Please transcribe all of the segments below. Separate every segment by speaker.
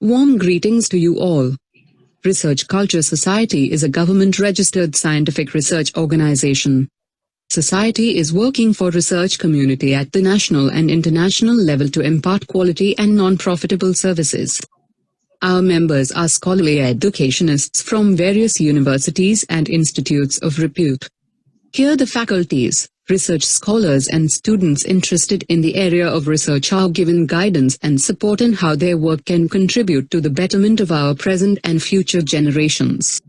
Speaker 1: Warm greetings to you all. Research Culture Society is a government-registered scientific research organization. Society is working for research community at the national and international level to impart quality and non-profitable services. Our members are scholarly educationists from various universities and institutes of repute. Here the faculties, research scholars and students interested in the area of research are given guidance and support in how their work can contribute to the betterment of our present and future generations.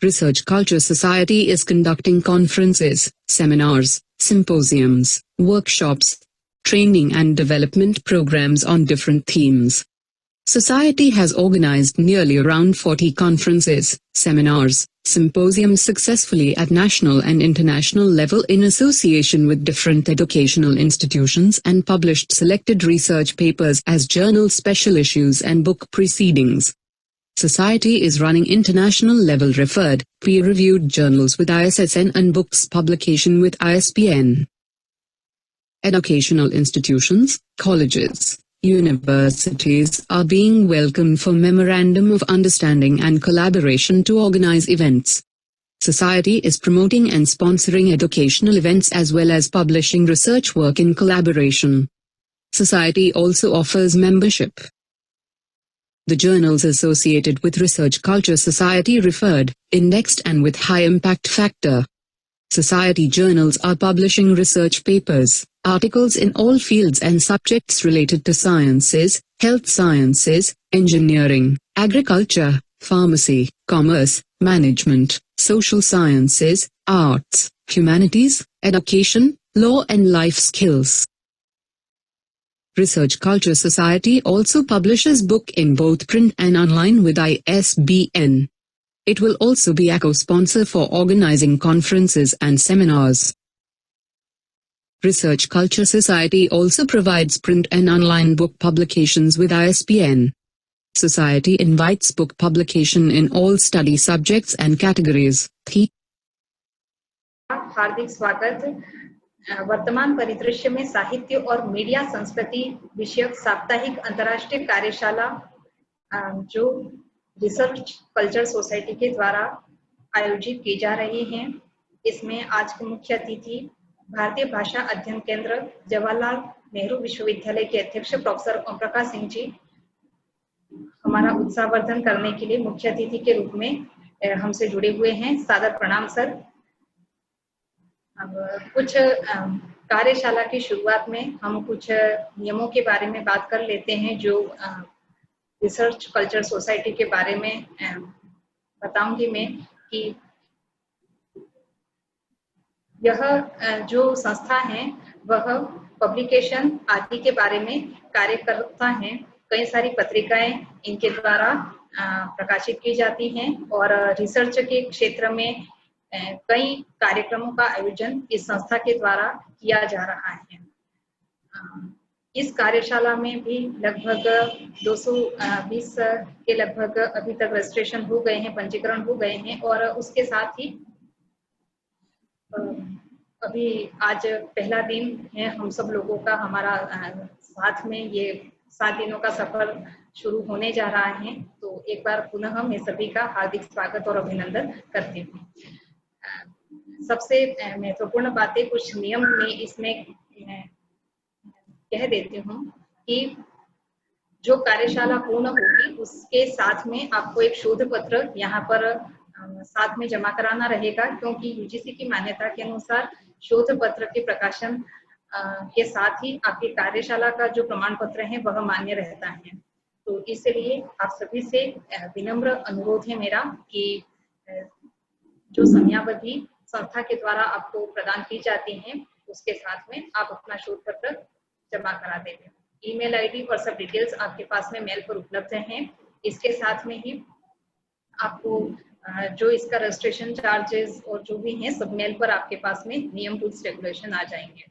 Speaker 1: Research Culture Society is conducting conferences, seminars, symposiums, workshops, training and development programs on different themes. Society has organized nearly around 40 conferences, seminars, symposiums successfully at national and international level in association with different educational institutions and published selected research papers as journal special issues and book proceedings. Society is running international level referred, peer-reviewed journals with ISSN and books publication with ISBN. Educational institutions, colleges, universities are being welcomed for Memorandum of Understanding and collaboration to organize events. Society is promoting and sponsoring educational events as well as publishing research work in collaboration. Society also offers membership. The journals associated with Research Culture Society referred, indexed and with high impact factor. Society journals are publishing research papers, articles in all fields and subjects related to sciences, health sciences, engineering, agriculture, pharmacy, commerce, management, social sciences, arts, humanities, education, law and life skills. Research Culture Society also publishes book in both print and online with ISBN. It will also be a co-sponsor for organizing conferences and seminars. Research Culture Society also provides print and online book publications with ISBN. Society invites book publication in all study subjects and categories.
Speaker 2: हार्दिक स्वागत। वर्तमान परिदृश्य में साहित्य और media संस्कृति विषयक साप्ताहिक अंतर्राष्ट्रीय कार्यशाला जो रिसर्च कल्चर सोसाइटी के द्वारा आयोजित की जा रही हैं, इसमें आज के मुख्य अतिथि भारतीय भाषा अध्ययन केंद्र जवाहरलाल नेहरू विश्वविद्यालय के अध्यक्ष प्रोफेसर ओम प्रकाश सिंह जी हमारा उत्साहवर्धन करने के लिए मुख्य अतिथि के रूप में हमसे जुड़े हुए हैं। सादर प्रणाम सर। अब कुछ कार्यशाला की शुरुआत में हम कुछ नियमों के बारे में बात कर लेते हैं जो रिसर्च कल्चर सोसाइटी के बारे में बताऊंगी मैं कि यह जो संस्था है वह पब्लिकेशन आदि के बारे में कार्य करता है। कई सारी पत्रिकाएं इनके द्वारा प्रकाशित की जाती हैं और रिसर्च के क्षेत्र में कई कार्यक्रमों का आयोजन इस संस्था के द्वारा किया जा रहा है। इस कार्यशाला में भी लगभग 220 के लगभग अभी तक रजिस्ट्रेशन हो गए हैं, पंजीकरण हो गए हैं और उसके साथ ही अभी आज पहला दिन है हम सब लोगों का, हमारा साथ में ये 7 दिनों का सफर शुरू होने जा रहा है। तो एक बार पुनः मैं सभी का हार्दिक स्वागत और अभिनंदन करती हूँ। सबसे महत्वपूर्ण बातें कुछ नियम में इसमें कह देती हूँ कि जो कार्यशाला पूर्ण होगी उसके साथ में आपको एक शोध पत्र यहाँ पर साथ में जमा कराना रहेगा, क्योंकि यूजीसी की मान्यता के अनुसार शोध पत्र के प्रकाशन के साथ ही आपकी कार्यशाला का जो प्रमाण पत्र है वह मान्य रहता है। तो इसलिए आप सभी से विनम्र अनुरोध है मेरा कि जो समयावधि संस्था के द्वारा आपको प्रदान की जाती है उसके साथ में आप अपना शोध पत्र जमा करा देंगे। ईमेल आईडी और सब डिटेल्स आपके पास में मेल पर उपलब्ध हैं। इसके साथ में ही आपको जो इसका रजिस्ट्रेशन चार्जेस और जो भी हैं सब मेल पर आपके पास में नियम रूल्स रेगुलेशन आ जाएंगे।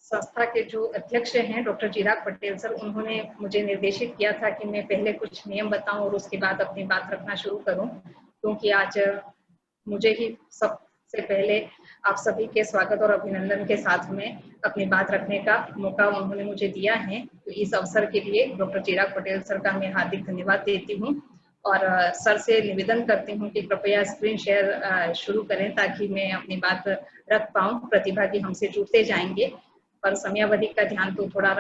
Speaker 2: संस्था के जो अध्यक्ष हैं डॉक्टर चिराग पटेल सर, उन्होंने मुझे निर्देशित किया था कि मैं पहले कुछ नियम बताऊं और उसके बाद अपनी बात रखना शुरू करूं, क्योंकि आज मुझे ही सबसे पहले आप सभी के स्वागत और अभिनंदन के साथ में अपनी बात रखने का मौका उन्होंने मुझे दिया है, तो इस अवसर के लिए डॉक्टर चिराग पटेल सर का मैं हार्दिक धन्यवाद देती हूँ और सर से निवेदन करती हूँ कि कृपया स्क्रीन शेयर शुरू करें ताकि मैं अपनी बात रख पाऊँ। प्रतिभागी हमसे जुड़ते जाएंगे पर समयावधि का ध्यान तो थोड़ा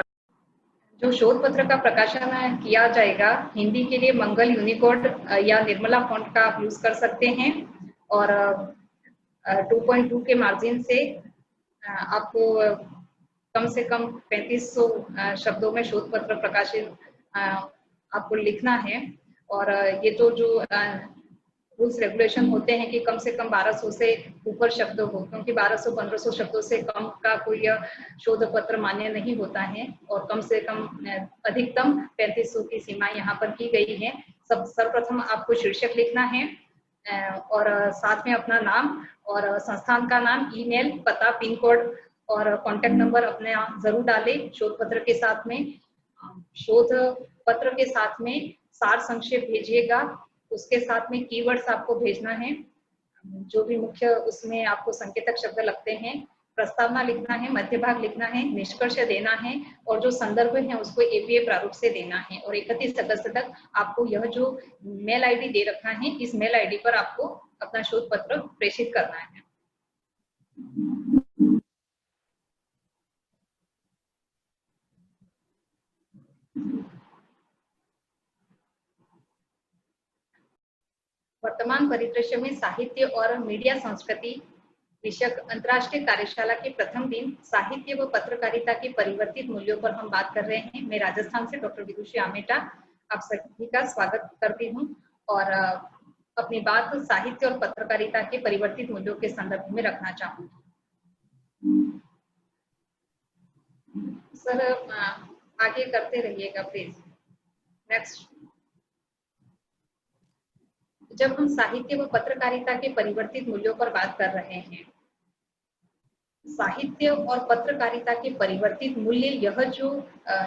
Speaker 2: जो शोध पत्र का प्रकाशन किया जाएगा हिंदी के लिए मंगल यूनिकोड या निर्मला फॉन्ट का आप यूज कर सकते हैं और 2.2 के मार्जिन से आपको कम से कम 3500 शब्दों में शोध पत्र प्रकाशित आपको लिखना है और ये तो जो रूल्स रेगुलेशन होते हैं कि कम से कम 1200 से ऊपर शब्द हो, क्योंकि 1200-1500 शब्दों से कम का कोई शोध पत्र मान्य नहीं होता है और कम से कम अधिकतम 3500 की सीमा यहाँ पर की गई है। सर्वप्रथम आपको शीर्षक लिखना है और साथ में अपना नाम और संस्थान का नाम, ईमेल, पता, पिन कोड और कॉन्टेक्ट नंबर अपने जरूर डालें। शोध पत्र के साथ में सार संक्षेप भेजिएगा, उसके साथ में कीवर्ड्स आपको भेजना है, जो भी मुख्य उसमें आपको संकेतक शब्द लगते हैं, प्रस्तावना लिखना है, मध्य भाग लिखना है, निष्कर्ष देना है और जो संदर्भ है उसको एपीए प्रारूप से देना है और 31 अगस्त तक आपको यह जो मेल आईडी दे रखा है इस मेल आईडी पर आपको अपना शोध पत्र प्रेषित करना है। वर्तमान परिदृश्य में साहित्य और मीडिया संस्कृति विषयक अंतर्राष्ट्रीय कार्यशाला के प्रथम दिन साहित्य व पत्रकारिता के परिवर्तित मूल्यों पर हम बात कर रहे हैं। मैं राजस्थान से डॉक्टर विदुषी आमेटा आप सभी का स्वागत करती हूं और अपनी बात साहित्य और पत्रकारिता के परिवर्तित मूल्यों के संदर्भ में रखना चाहूंगी। सर आगे करते रहिएगा प्लीज। नेक्स्ट। जब हम साहित्य व पत्रकारिता के परिवर्तित मूल्यों पर बात कर रहे हैं, साहित्य और पत्रकारिता के परिवर्तित मूल्य, यह जो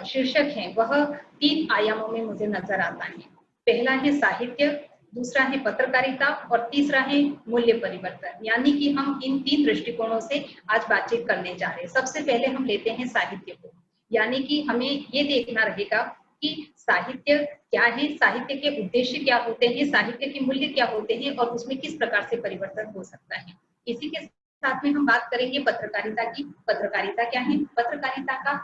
Speaker 2: शीर्षक है वह 3 आयामों में मुझे नजर आता है। पहला है साहित्य, दूसरा है पत्रकारिता और तीसरा है मूल्य परिवर्तन। यानी कि हम इन 3 दृष्टिकोणों से आज बातचीत करने जा रहे हैं। सबसे पहले हम लेते हैं साहित्य को, यानी कि हमें ये देखना रहेगा कि साहित्य क्या है, साहित्य के उद्देश्य क्या होते हैं, साहित्य के मूल्य क्या होते हैं और उसमें किस प्रकार से परिवर्तन हो सकता है। इसी के साथ में हम बात करेंगे पत्रकारिता की। पत्रकारिता क्या है, पत्रकारिता का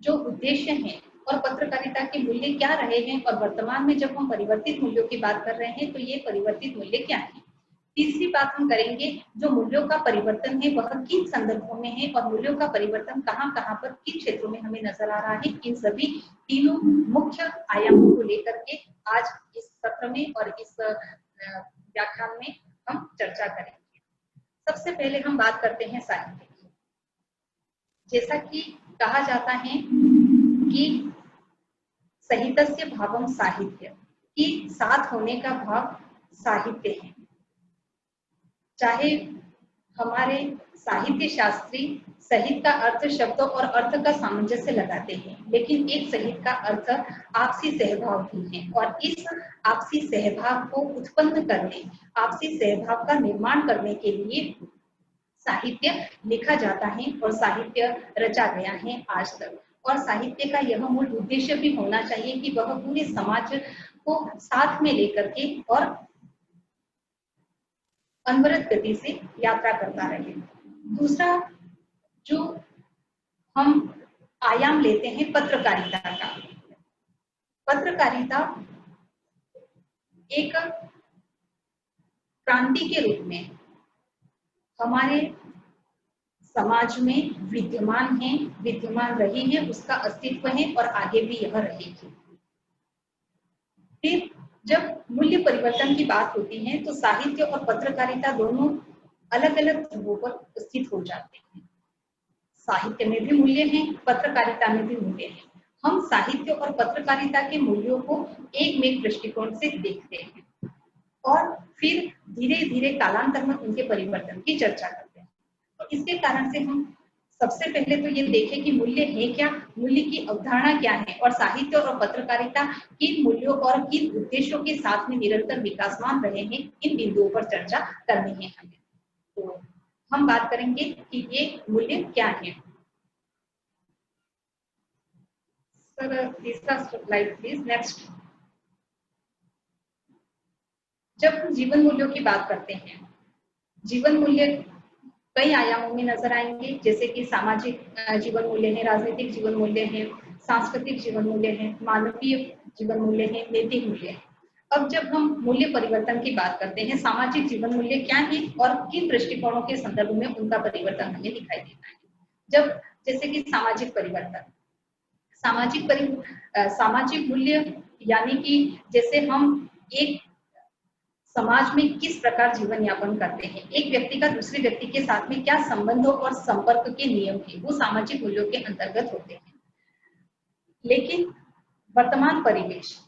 Speaker 2: जो उद्देश्य है और पत्रकारिता के मूल्य क्या रहे हैं और वर्तमान में जब हम परिवर्तित मूल्यों की बात कर रहे हैं तो ये परिवर्तित मूल्य क्या है। तीसरी बात हम करेंगे जो मूल्यों का परिवर्तन है वह किन संदर्भों में है और मूल्यों का परिवर्तन कहाँ कहाँ पर किन क्षेत्रों में हमें नजर आ रहा है। इन सभी तीनों मुख्य आयामों को लेकर के आज इस सत्र में और इस व्याख्यान में हम चर्चा करेंगे। सबसे पहले हम बात करते हैं साहित्य की। जैसा कि कहा जाता है कि सहितस्य भावम साहित्य, कि साथ होने का भाव साहित्य है। चाहे हमारे साहित्य शास्त्री सहित का अर्थ शब्दों और अर्थ का सामंजस्य लगाते हैं, लेकिन एक सहित का अर्थ आपसी सहभाव भी है और इस आपसी सहभाव को उत्पन्न करने, आपसी सहभाव का निर्माण करने के लिए साहित्य लिखा जाता है और साहित्य रचा गया है आज तक। और साहित्य का यह मूल उद्देश्य भी होना चाहिए कि वह पूरे समाज को साथ में लेकर के और अनवरत गति से यात्रा करता रहे। दूसरा जो हम आयाम लेते हैं पत्रकारिता का, पत्रकारिता एक क्रांति के रूप में हमारे समाज में विद्यमान है, विद्यमान रही है, उसका अस्तित्व है और आगे भी यह रहेगी। फिर जब मूल्य परिवर्तन की बात होती है तो साहित्य और पत्रकारिता दोनों अलग अलग ध्रुवों पर स्थित हो जाते हैं। साहित्य में भी मूल्य हैं, पत्रकारिता में भी मूल्य हैं। हम साहित्य और पत्रकारिता के मूल्यों को एक दृष्टिकोण से देखते हैं और फिर धीरे धीरे कालांतर में उनके परिवर्तन की चर्चा करते हैं। तो इसके कारण से हम सबसे पहले तो ये देखें कि मूल्य है क्या, मूल्य की अवधारणा क्या है और साहित्य और पत्रकारिता किन मूल्यों और किन उद्देश्यों के साथ में निरंतर विकासमान रहे हैं, इन बिंदुओं पर चर्चा करनी है हमें। तो हम बात करेंगे कि ये मूल्य क्या है। सर तीसरा स्लाइड प्लीज, नेक्स्ट। जब हम जीवन मूल्यों की बात करते हैं, जीवन मूल्य कई आयामों में नजर आएंगे, जैसे कि सामाजिक जीवन मूल्य है, राजनीतिक जीवन मूल्य है, सांस्कृतिक जीवन मूल्य है, मानवीय जीवन मूल्य है, नैतिक मूल्य है। अब जब हम मूल्य परिवर्तन की बात करते हैं, सामाजिक जीवन मूल्य क्या है और किन दृष्टिकोणों के संदर्भ में उनका परिवर्तन हमें दिखाई देता है। जब जैसे कि सामाजिक परिवर्तन, सामाजिक मूल्य यानी कि जैसे हम एक समाज में किस प्रकार जीवन यापन करते हैं, एक व्यक्ति का दूसरे व्यक्ति के साथ में क्या संबंधों और संपर्क के नियम है, वो सामाजिक मूल्यों के अंतर्गत होते हैं। लेकिन वर्तमान परिवेश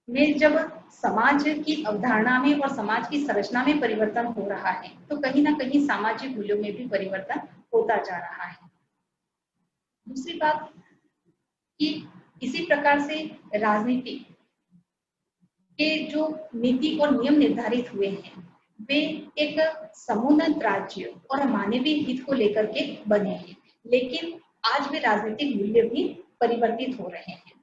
Speaker 2: में जब समाज की अवधारणा में और समाज की संरचना में परिवर्तन हो रहा है, तो कहीं ना कहीं सामाजिक मूल्यों में भी परिवर्तन होता जा रहा है। दूसरी बात कि इसी प्रकार से राजनीति के जो नीति और नियम निर्धारित हुए हैं, वे एक समुन्नत राज्य और मानवीय हित को लेकर के बने हैं, लेकिन आज वे राजनीतिक मूल्य भी परिवर्तित हो रहे हैं।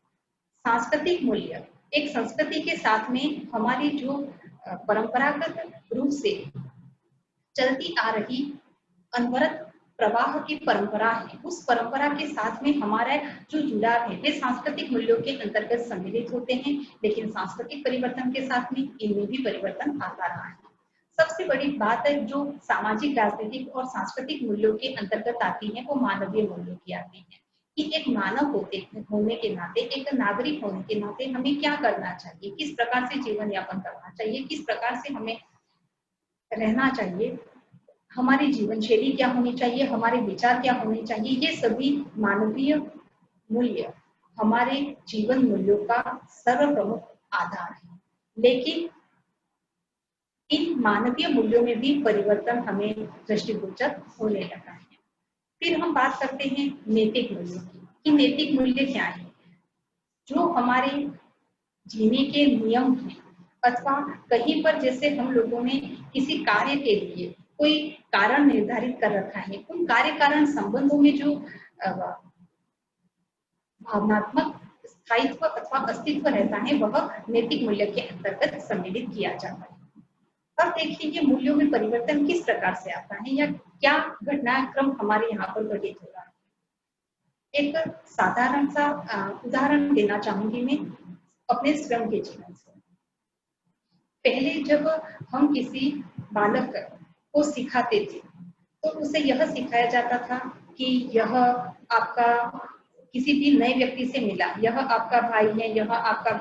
Speaker 2: सांस्कृतिक मूल्य एक संस्कृति के साथ में हमारी जो परंपरागत रूप से चलती आ रही अनवरत प्रवाह की परंपरा है, उस परंपरा के साथ में हमारा जो जुड़ाव है वे सांस्कृतिक मूल्यों के अंतर्गत सम्मिलित होते हैं। लेकिन सांस्कृतिक परिवर्तन के साथ में इनमें भी परिवर्तन आता रहा है। सबसे बड़ी बात है जो सामाजिक, राजनीतिक और सांस्कृतिक मूल्यों के अंतर्गत आती है, वो मानवीय मूल्यों की आती है कि एक मानव होने के नाते, एक नागरिक होने के नाते हमें क्या करना चाहिए, किस प्रकार से जीवन यापन करना चाहिए, किस प्रकार से हमें रहना चाहिए, हमारी जीवन शैली क्या होनी चाहिए, हमारे विचार क्या होने चाहिए। ये सभी मानवीय मूल्य हमारे जीवन मूल्यों का सर्वप्रमुख आधार है। लेकिन इन मानवीय मूल्यों में भी परिवर्तन हमें दृष्टिगोचर होने लगा है। फिर हम बात करते हैं नैतिक मूल्यों की कि नैतिक मूल्य क्या है। जो हमारे जीने के नियम हैं, अथवा कहीं पर जैसे हम लोगों ने किसी कार्य के लिए कोई कारण निर्धारित कर रखा है, उन कार्य कारण संबंधों में जो भावनात्मक स्थायित्व अथवा अस्तित्व रहता है, वह नैतिक मूल्य के अंतर्गत सम्मिलित किया जाता है। अब देखिए ये मूल्यों में परिवर्तन किस प्रकार से आता है या क्या घटनाक्रम हमारे यहाँ पर घटित हो रहा है। एक साधारण सा उदाहरण देना चाहूंगी मैं अपने स्वयं के जीवन से। पहले जब हम किसी बालक को सिखाते थे तो उसे यह सिखाया जाता था कि यह आपका किसी भी नए व्यक्ति से मिला, यह आपका भाई है, यह आपका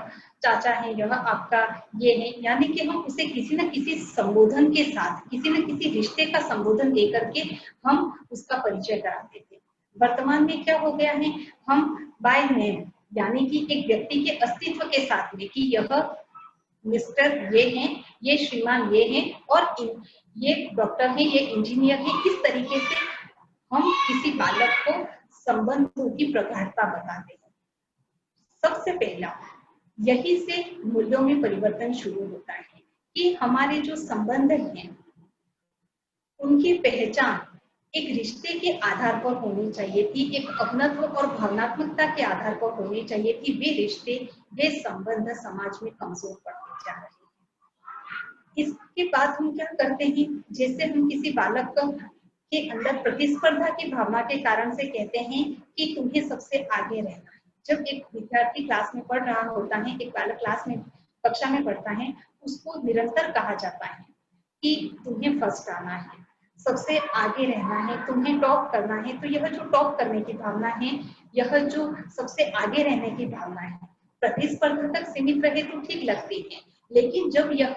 Speaker 2: चाचा है, यह आपका ये है, यानी कि हम उसे किसी न किसी संबोधन के साथ, किसी न किसी रिश्ते का संबोधन दे करके हम उसका परिचय कराते थे। वर्तमान में क्या हो गया है, हम बाय नेम यानी कि एक व्यक्ति के अस्तित्व के साथ में कि यह मिस्टर ये हैं, ये श्रीमान ये हैं और ये डॉक्टर है, ये इंजीनियर है, इस तरीके से हम किसी बालक को संबंधों की प्रगाढ़ता बताते हैं। सबसे पहला यही से मूल्यों में परिवर्तन शुरू होता है कि हमारे जो संबंध हैं उनकी पहचान एक रिश्ते के आधार पर होनी चाहिए थी, एक अपनत्व और भावनात्मकता के आधार पर होनी चाहिए थी। वे रिश्ते, वे संबंध समाज में कमजोर पड़ते जा रहे हैं। इसके बाद हम क्या करते हैं, जैसे हम किसी बालक के अंदर प्रतिस्पर्धा की भावना के कारण से कहते हैं कि तुम्हें सबसे आगे रहना है। जब एक विद्यार्थी क्लास में पढ़ रहा होता है, एक बालक क्लास में कक्षा में पढ़ता है, उसको निरंतर कहा जाता है कि तुम्हें फर्स्ट आना है, सबसे आगे रहना है, तुम्हें टॉप करना है। तो यह जो टॉप करने की भावना है, यह जो सबसे आगे रहने की भावना है, प्रतिस्पर्धा तक सीमित रहे तो ठीक लगती है, लेकिन जब यह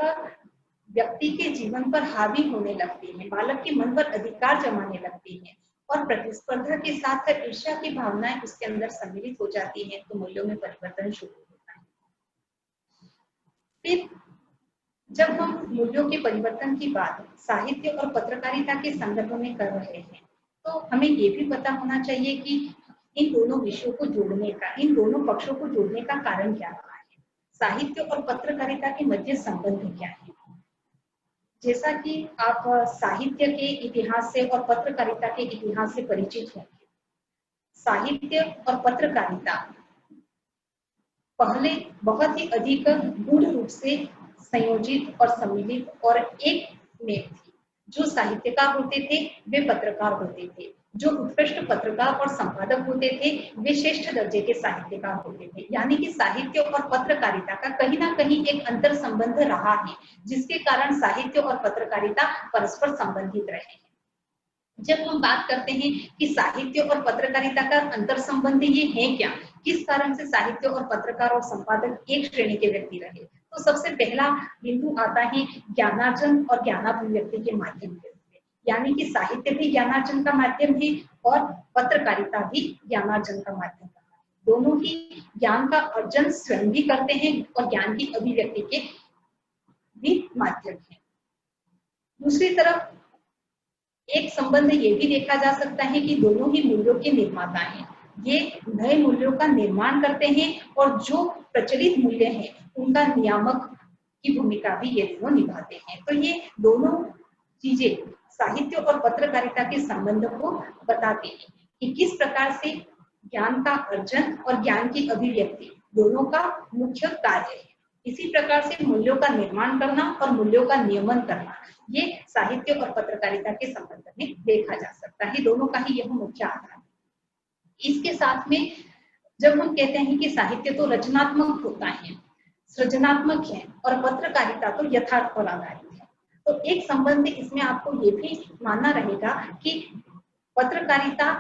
Speaker 2: व्यक्ति के जीवन पर हावी होने लगती है, बालक के मन पर अधिकार जमाने लगती है और प्रतिस्पर्धा के साथ ईर्ष्या की भावनाएं उसके अंदर सम्मिलित हो जाती है, तो मूल्यों में परिवर्तन शुरू होता है। फिर जब हम मूल्यों के परिवर्तन की बात साहित्य और पत्रकारिता के संदर्भ में कर रहे हैं, तो हमें ये भी पता होना चाहिए कि इन दोनों विषयों को जोड़ने का, इन दोनों पक्षों को जोड़ने का कारण क्या रहा है, साहित्य और पत्रकारिता के मध्य संबंध क्या है। जैसा कि आप साहित्य के इतिहास से और पत्रकारिता के इतिहास से परिचित होंगे, साहित्य और पत्रकारिता पहले बहुत ही अधिक गूढ़ रूप से संयोजित और सम्मिलित और एक में थी। जो साहित्यकार होते थे वे पत्रकार होते थे, जो उत्कृष्ट पत्रकार और संपादक होते थे वे श्रेष्ठ दर्जे के साहित्यकार होते थे। यानी कि साहित्य और पत्रकारिता का कहीं ना कहीं एक अंतर संबंध रहा है, जिसके कारण साहित्य और पत्रकारिता परस्पर संबंधित रहे हैं। जब हम बात करते हैं कि साहित्य और पत्रकारिता का अंतर संबंध ये है क्या, किस कारण से साहित्य और पत्रकार और संपादक एक श्रेणी के व्यक्ति रहे, तो सबसे पहला बिंदु आता है ज्ञानार्जन और ज्ञानाभिव्यक्ति के माध्यम से। यानी कि साहित्य भी ज्ञानार्जन का माध्यम है और पत्रकारिता भी ज्ञानार्जन का माध्यम है। दोनों ही ज्ञान का अर्जन स्वयं भी करते हैं और ज्ञान की अभिव्यक्ति के भी माध्यम है। दूसरी तरफ एक संबंध ये भी देखा जा सकता है कि दोनों ही मूल्यों के निर्माता हैं। ये नए मूल्यों का निर्माण करते हैं और जो प्रचलित मूल्य हैं उनका नियामक की भूमिका भी ये दोनों निभाते हैं। तो ये दोनों चीजें साहित्य और पत्रकारिता के संबंध को बताते हैं कि किस प्रकार से ज्ञान का अर्जन और ज्ञान की अभिव्यक्ति दोनों का मुख्य कार्य है। इसी प्रकार से मूल्यों का निर्माण करना और मूल्यों का नियमन करना ये साहित्य और पत्रकारिता के संबंध में देखा जा सकता है। दोनों का ही यह मुख्य आधार है। इसके साथ में जब हम कहते हैं कि साहित्य तो रचनात्मक होता है, सृजनात्मक है और पत्रकारिता तो यथार्थ पर आधारित है, तो एक संबंध इसमें आपको ये भी मानना रहेगा कि पत्रकारिता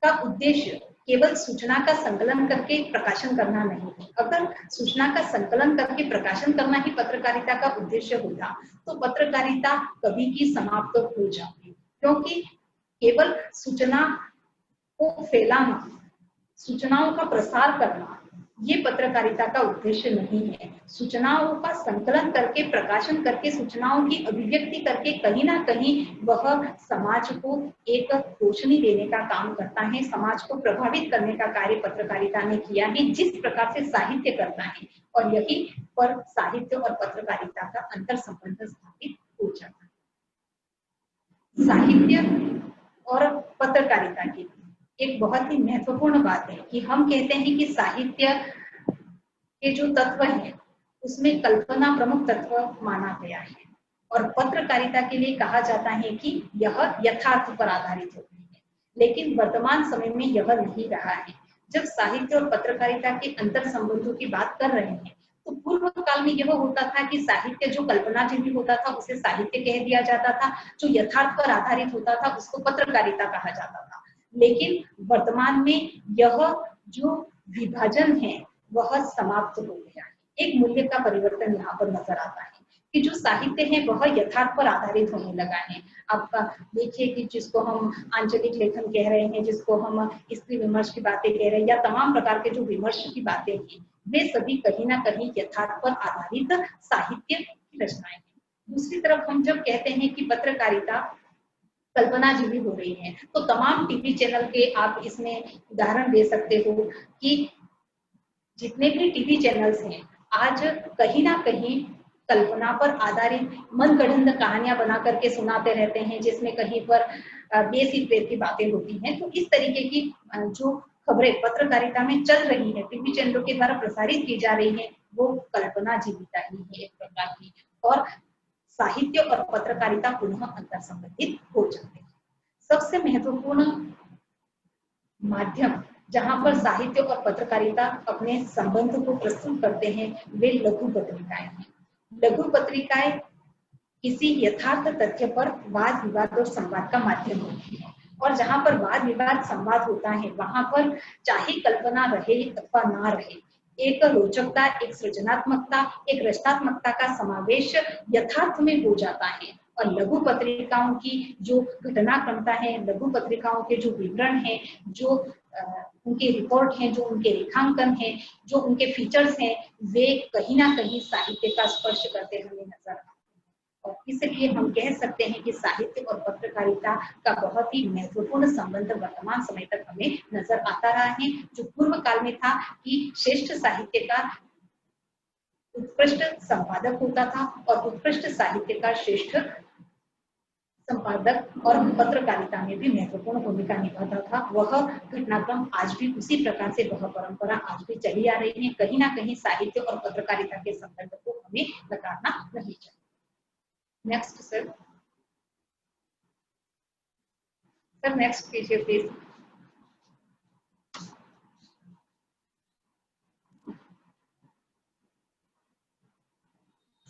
Speaker 2: का उद्देश्य केवल सूचना का संकलन करके प्रकाशन करना नहीं है। अगर सूचना का संकलन करके प्रकाशन करना ही पत्रकारिता का उद्देश्य होता तो पत्रकारिता कभी की समाप्त हो जाती, क्योंकि केवल सूचना को फैलाना, सूचनाओं का प्रसार करना ये पत्रकारिता का उद्देश्य नहीं है। सूचनाओं का संकलन करके प्रकाशन करके सूचनाओं की अभिव्यक्ति करके कहीं ना कहीं वह समाज को एक रोशनी देने का काम करता है, समाज को प्रभावित करने का कार्य पत्रकारिता ने किया है जिस प्रकार से साहित्य करता है। और यही पर साहित्य और पत्रकारिता का अंतर संबंध स्थापित हो जाता है। साहित्य और पत्रकारिता की एक बहुत ही महत्वपूर्ण बात है कि हम कहते हैं कि साहित्य के जो तत्व हैं उसमें कल्पना प्रमुख तत्व माना गया है और पत्रकारिता के लिए कहा जाता है कि यह यथार्थ पर आधारित होती है। लेकिन वर्तमान समय में यह नहीं रहा है। जब साहित्य और पत्रकारिता के अंतर संबंधों की बात कर रहे हैं तो पूर्व काल में यह होता था कि साहित्य जो कल्पनाजीवी होता था उसे साहित्य कह दिया जाता था, जो यथार्थ पर आधारित होता था उसको पत्रकारिता कहा जाता था। लेकिन वर्तमान में यह जो विभाजन है वह समाप्त हो गया है। एक मूल्य का परिवर्तन यहाँ पर नजर आता है कि जो साहित्य है वह यथार्थ पर आधारित होने लगा है। आप देखिए कि जिसको हम आंचलिक लेखन कह रहे हैं, जिसको हम स्त्री विमर्श की बातें कह रहे हैं या तमाम प्रकार के जो विमर्श की बातें हैं वे सभी कहीं ना कहीं यथार्थ पर आधारित साहित्य की रचनाएं हैं। दूसरी तरफ हम जब कहते हैं कि पत्रकारिता कल्पनाजीवी हो रही है तो तमाम टीवी चैनल के आप इसमें उदाहरण दे सकते हो कि जितने भी टीवी चैनल्स हैं आज कहीं ना कहीं कल्पना पर आधारित मनगढ़ंत कहानियां बना करके सुनाते रहते हैं, जिसमें कहीं पर बेसिक प्रेत की बातें होती हैं। तो इस तरीके की जो खबरें पत्रकारिता में चल रही है, टीवी चैनलों के द्वारा प्रसारित की जा रही है, वो कल्पना जीविता ही है एक प्रकार की। और साहित्य और पत्रकारिता पुनः अंतर संबंधित हो जाते हैं। सबसे महत्वपूर्ण माध्यम जहां पर साहित्य और पत्रकारिता अपने संबंध को प्रस्तुत करते हैं वे लघु पत्रिकाएं हैं। लघु पत्रिकाएं किसी यथार्थ तथ्य पर वाद विवाद और संवाद का माध्यम होती है और जहां पर वाद विवाद संवाद होता है वहां पर चाहे कल्पना रहे अथवा ना रहे, एक रोचकता, एक सृजनात्मकता, एक रचनात्मकता का समावेश यथार्थ में हो जाता है। और लघु पत्रिकाओं की जो घटनाक्रमता है, लघु पत्रिकाओं के जो विवरण है, जो उनके रिपोर्ट हैं, जो उनके रेखांकन हैं, जो उनके फीचर्स हैं, वे कहीं ना कहीं साहित्य का स्पर्श करते हमें नजर आते हैं। और इसलिए हम कह सकते हैं कि साहित्य और पत्रकारिता का बहुत ही महत्वपूर्ण संबंध वर्तमान समय तक हमें नजर आता रहा है। जो पूर्व काल में था कि श्रेष्ठ साहित्यकार उत्कृष्ट संपादक होता था और उत्कृष्ट साहित्य का श्रेष्ठ संपादक और पत्रकारिता में भी महत्वपूर्ण भूमिका निभाता था। वह घटनाक्रम आज भी उसी प्रकार से वह परंपरा आज भी चली आ रही है। कहीं ना कहीं साहित्य और पत्रकारिता के संदर्भ को हमें नकारना नहीं चाहिए। नेक्स्ट सर, नेक्स्ट कीजिए प्लीज।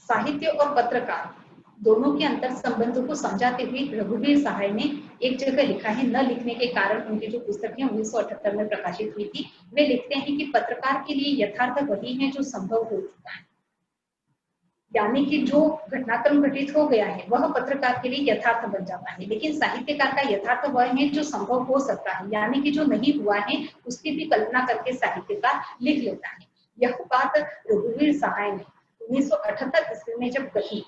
Speaker 2: साहित्य और पत्रकार दोनों के अंतर संबंधों को समझाते हुए रघुवीर सहाय ने एक जगह लिखा है, न लिखने के कारण उनकी जो पुस्तक है 1978 में प्रकाशित हुई थी, वे लिखते हैं कि पत्रकार के लिए यथार्थ वही है जो संभव हो चुका है। यानी कि जो घटनाक्रम घटित हो गया है वह पत्रकार के लिए यथार्थ बन जाता है, लेकिन साहित्यकार का यथार्थ वह है जो संभव हो सकता है, यानी कि जो नहीं हुआ है उसकी भी कल्पना करके साहित्यकार लिख लेता है। यह बात रघुवीर सहाय ने 1978 ईस्वी में जब कही,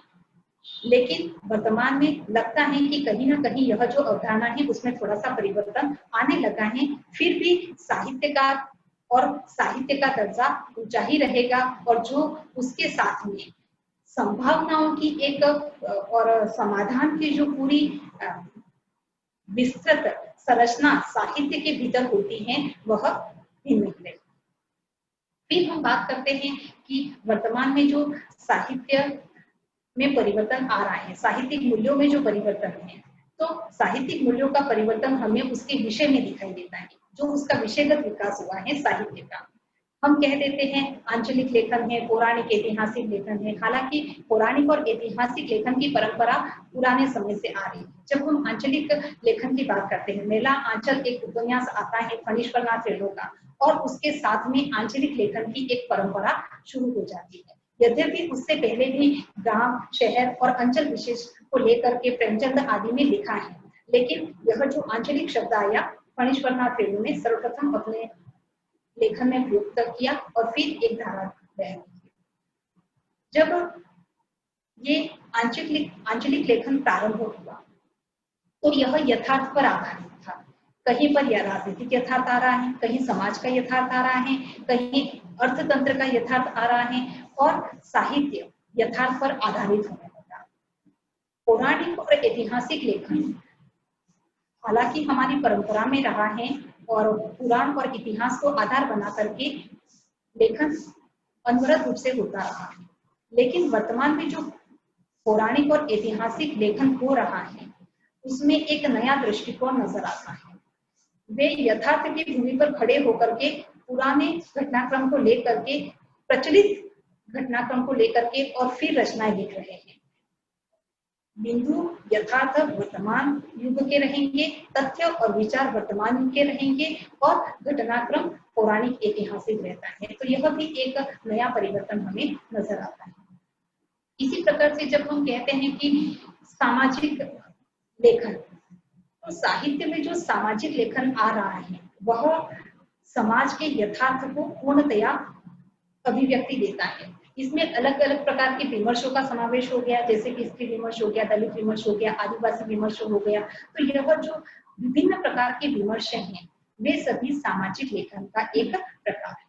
Speaker 2: लेकिन वर्तमान में लगता है कि कहीं ना कहीं यह जो अवधारणा है उसमें थोड़ा सा परिवर्तन आने लगा है। फिर भी साहित्यकार और साहित्य का दर्जा ऊंचा ही रहेगा और जो उसके साथ में संभावनाओं की एक और समाधान की जो पूरी विस्तृत संरचना साहित्य के भीतर होती है वह भिन्न है। फिर हम बात करते हैं कि वर्तमान में जो साहित्य में परिवर्तन आ रहा है, साहित्यिक मूल्यों में जो परिवर्तन है, तो साहित्यिक मूल्यों का परिवर्तन हमें उसके विषय में दिखाई देता है, जो उसका विषयगत विकास हुआ है साहित्य का। हम कह देते हैं आंचलिक लेखन है, पौराणिक ऐतिहासिक लेखन है। हालांकि पौराणिक और ऐतिहासिक लेखन की परंपरा पुराने समय से आ रही है। जब हम आंचलिक लेखन की बात करते हैं, मेला आंचल एक उपन्यास आता है फणीश्वरनाथ रेणु का, और उसके साथ में आंचलिक लेखन की एक परंपरा शुरू हो जाती है। यद्यपि उससे पहले भी गांव, शहर और अंचल विशेष को लेकर के प्रेमचंद आदि ने लिखा है, लेकिन यह जो आंचलिक शब्द आया फणीश्वरनाथ रेणु ने सर्वप्रथम अपने लेखन में प्रयुक्त किया और फिर एक धारा बह गई। जब ये आंचलिक लेखन प्रारंभ हुआ तो यह यथार्थ पर आधारित था। कहीं पर यह राजनीतिक यथार्थ आ रहा है, कहीं समाज का यथार्थ आ रहा है, कहीं अर्थतंत्र का यथार्थ आ रहा है, और साहित्य यथार्थ पर आधारित होने लगा। पौराणिक और ऐतिहासिक लेखन हालांकि हमारी परंपरा में रहा है और पुराण और इतिहास को आधार बना करके लेखन अनवरत रूप से होता रहा है, लेकिन वर्तमान में जो पौराणिक और ऐतिहासिक लेखन हो रहा है उसमें एक नया दृष्टिकोण नजर आता है। वे यथार्थ की भूमि पर खड़े होकर के पुराने घटनाक्रम को लेकर के, प्रचलित घटनाक्रम को लेकर के और फिर रचनाएं लिख रहे हैं। बिंदु यथार्थ वर्तमान युग के रहेंगे, तथ्य और विचार वर्तमान युग के रहेंगे और घटनाक्रम पौराणिक ऐतिहासिक रहता है। तो यह भी एक नया परिवर्तन हमें नजर आता है। इसी प्रकार से जब हम कहते हैं कि सामाजिक लेखन, तो साहित्य में जो सामाजिक लेखन आ रहा है वह समाज के यथार्थ को पूर्णतया अभिव्यक्ति देता है। इसमें अलग अलग प्रकार के विमर्शों का समावेश हो गया, जैसे कि स्त्री विमर्श हो गया, दलित विमर्श हो गया, आदिवासी विमर्श हो गया। तो यह जो विभिन्न प्रकार के विमर्श हैं वे सभी सामाजिक लेखन का एक प्रकार है।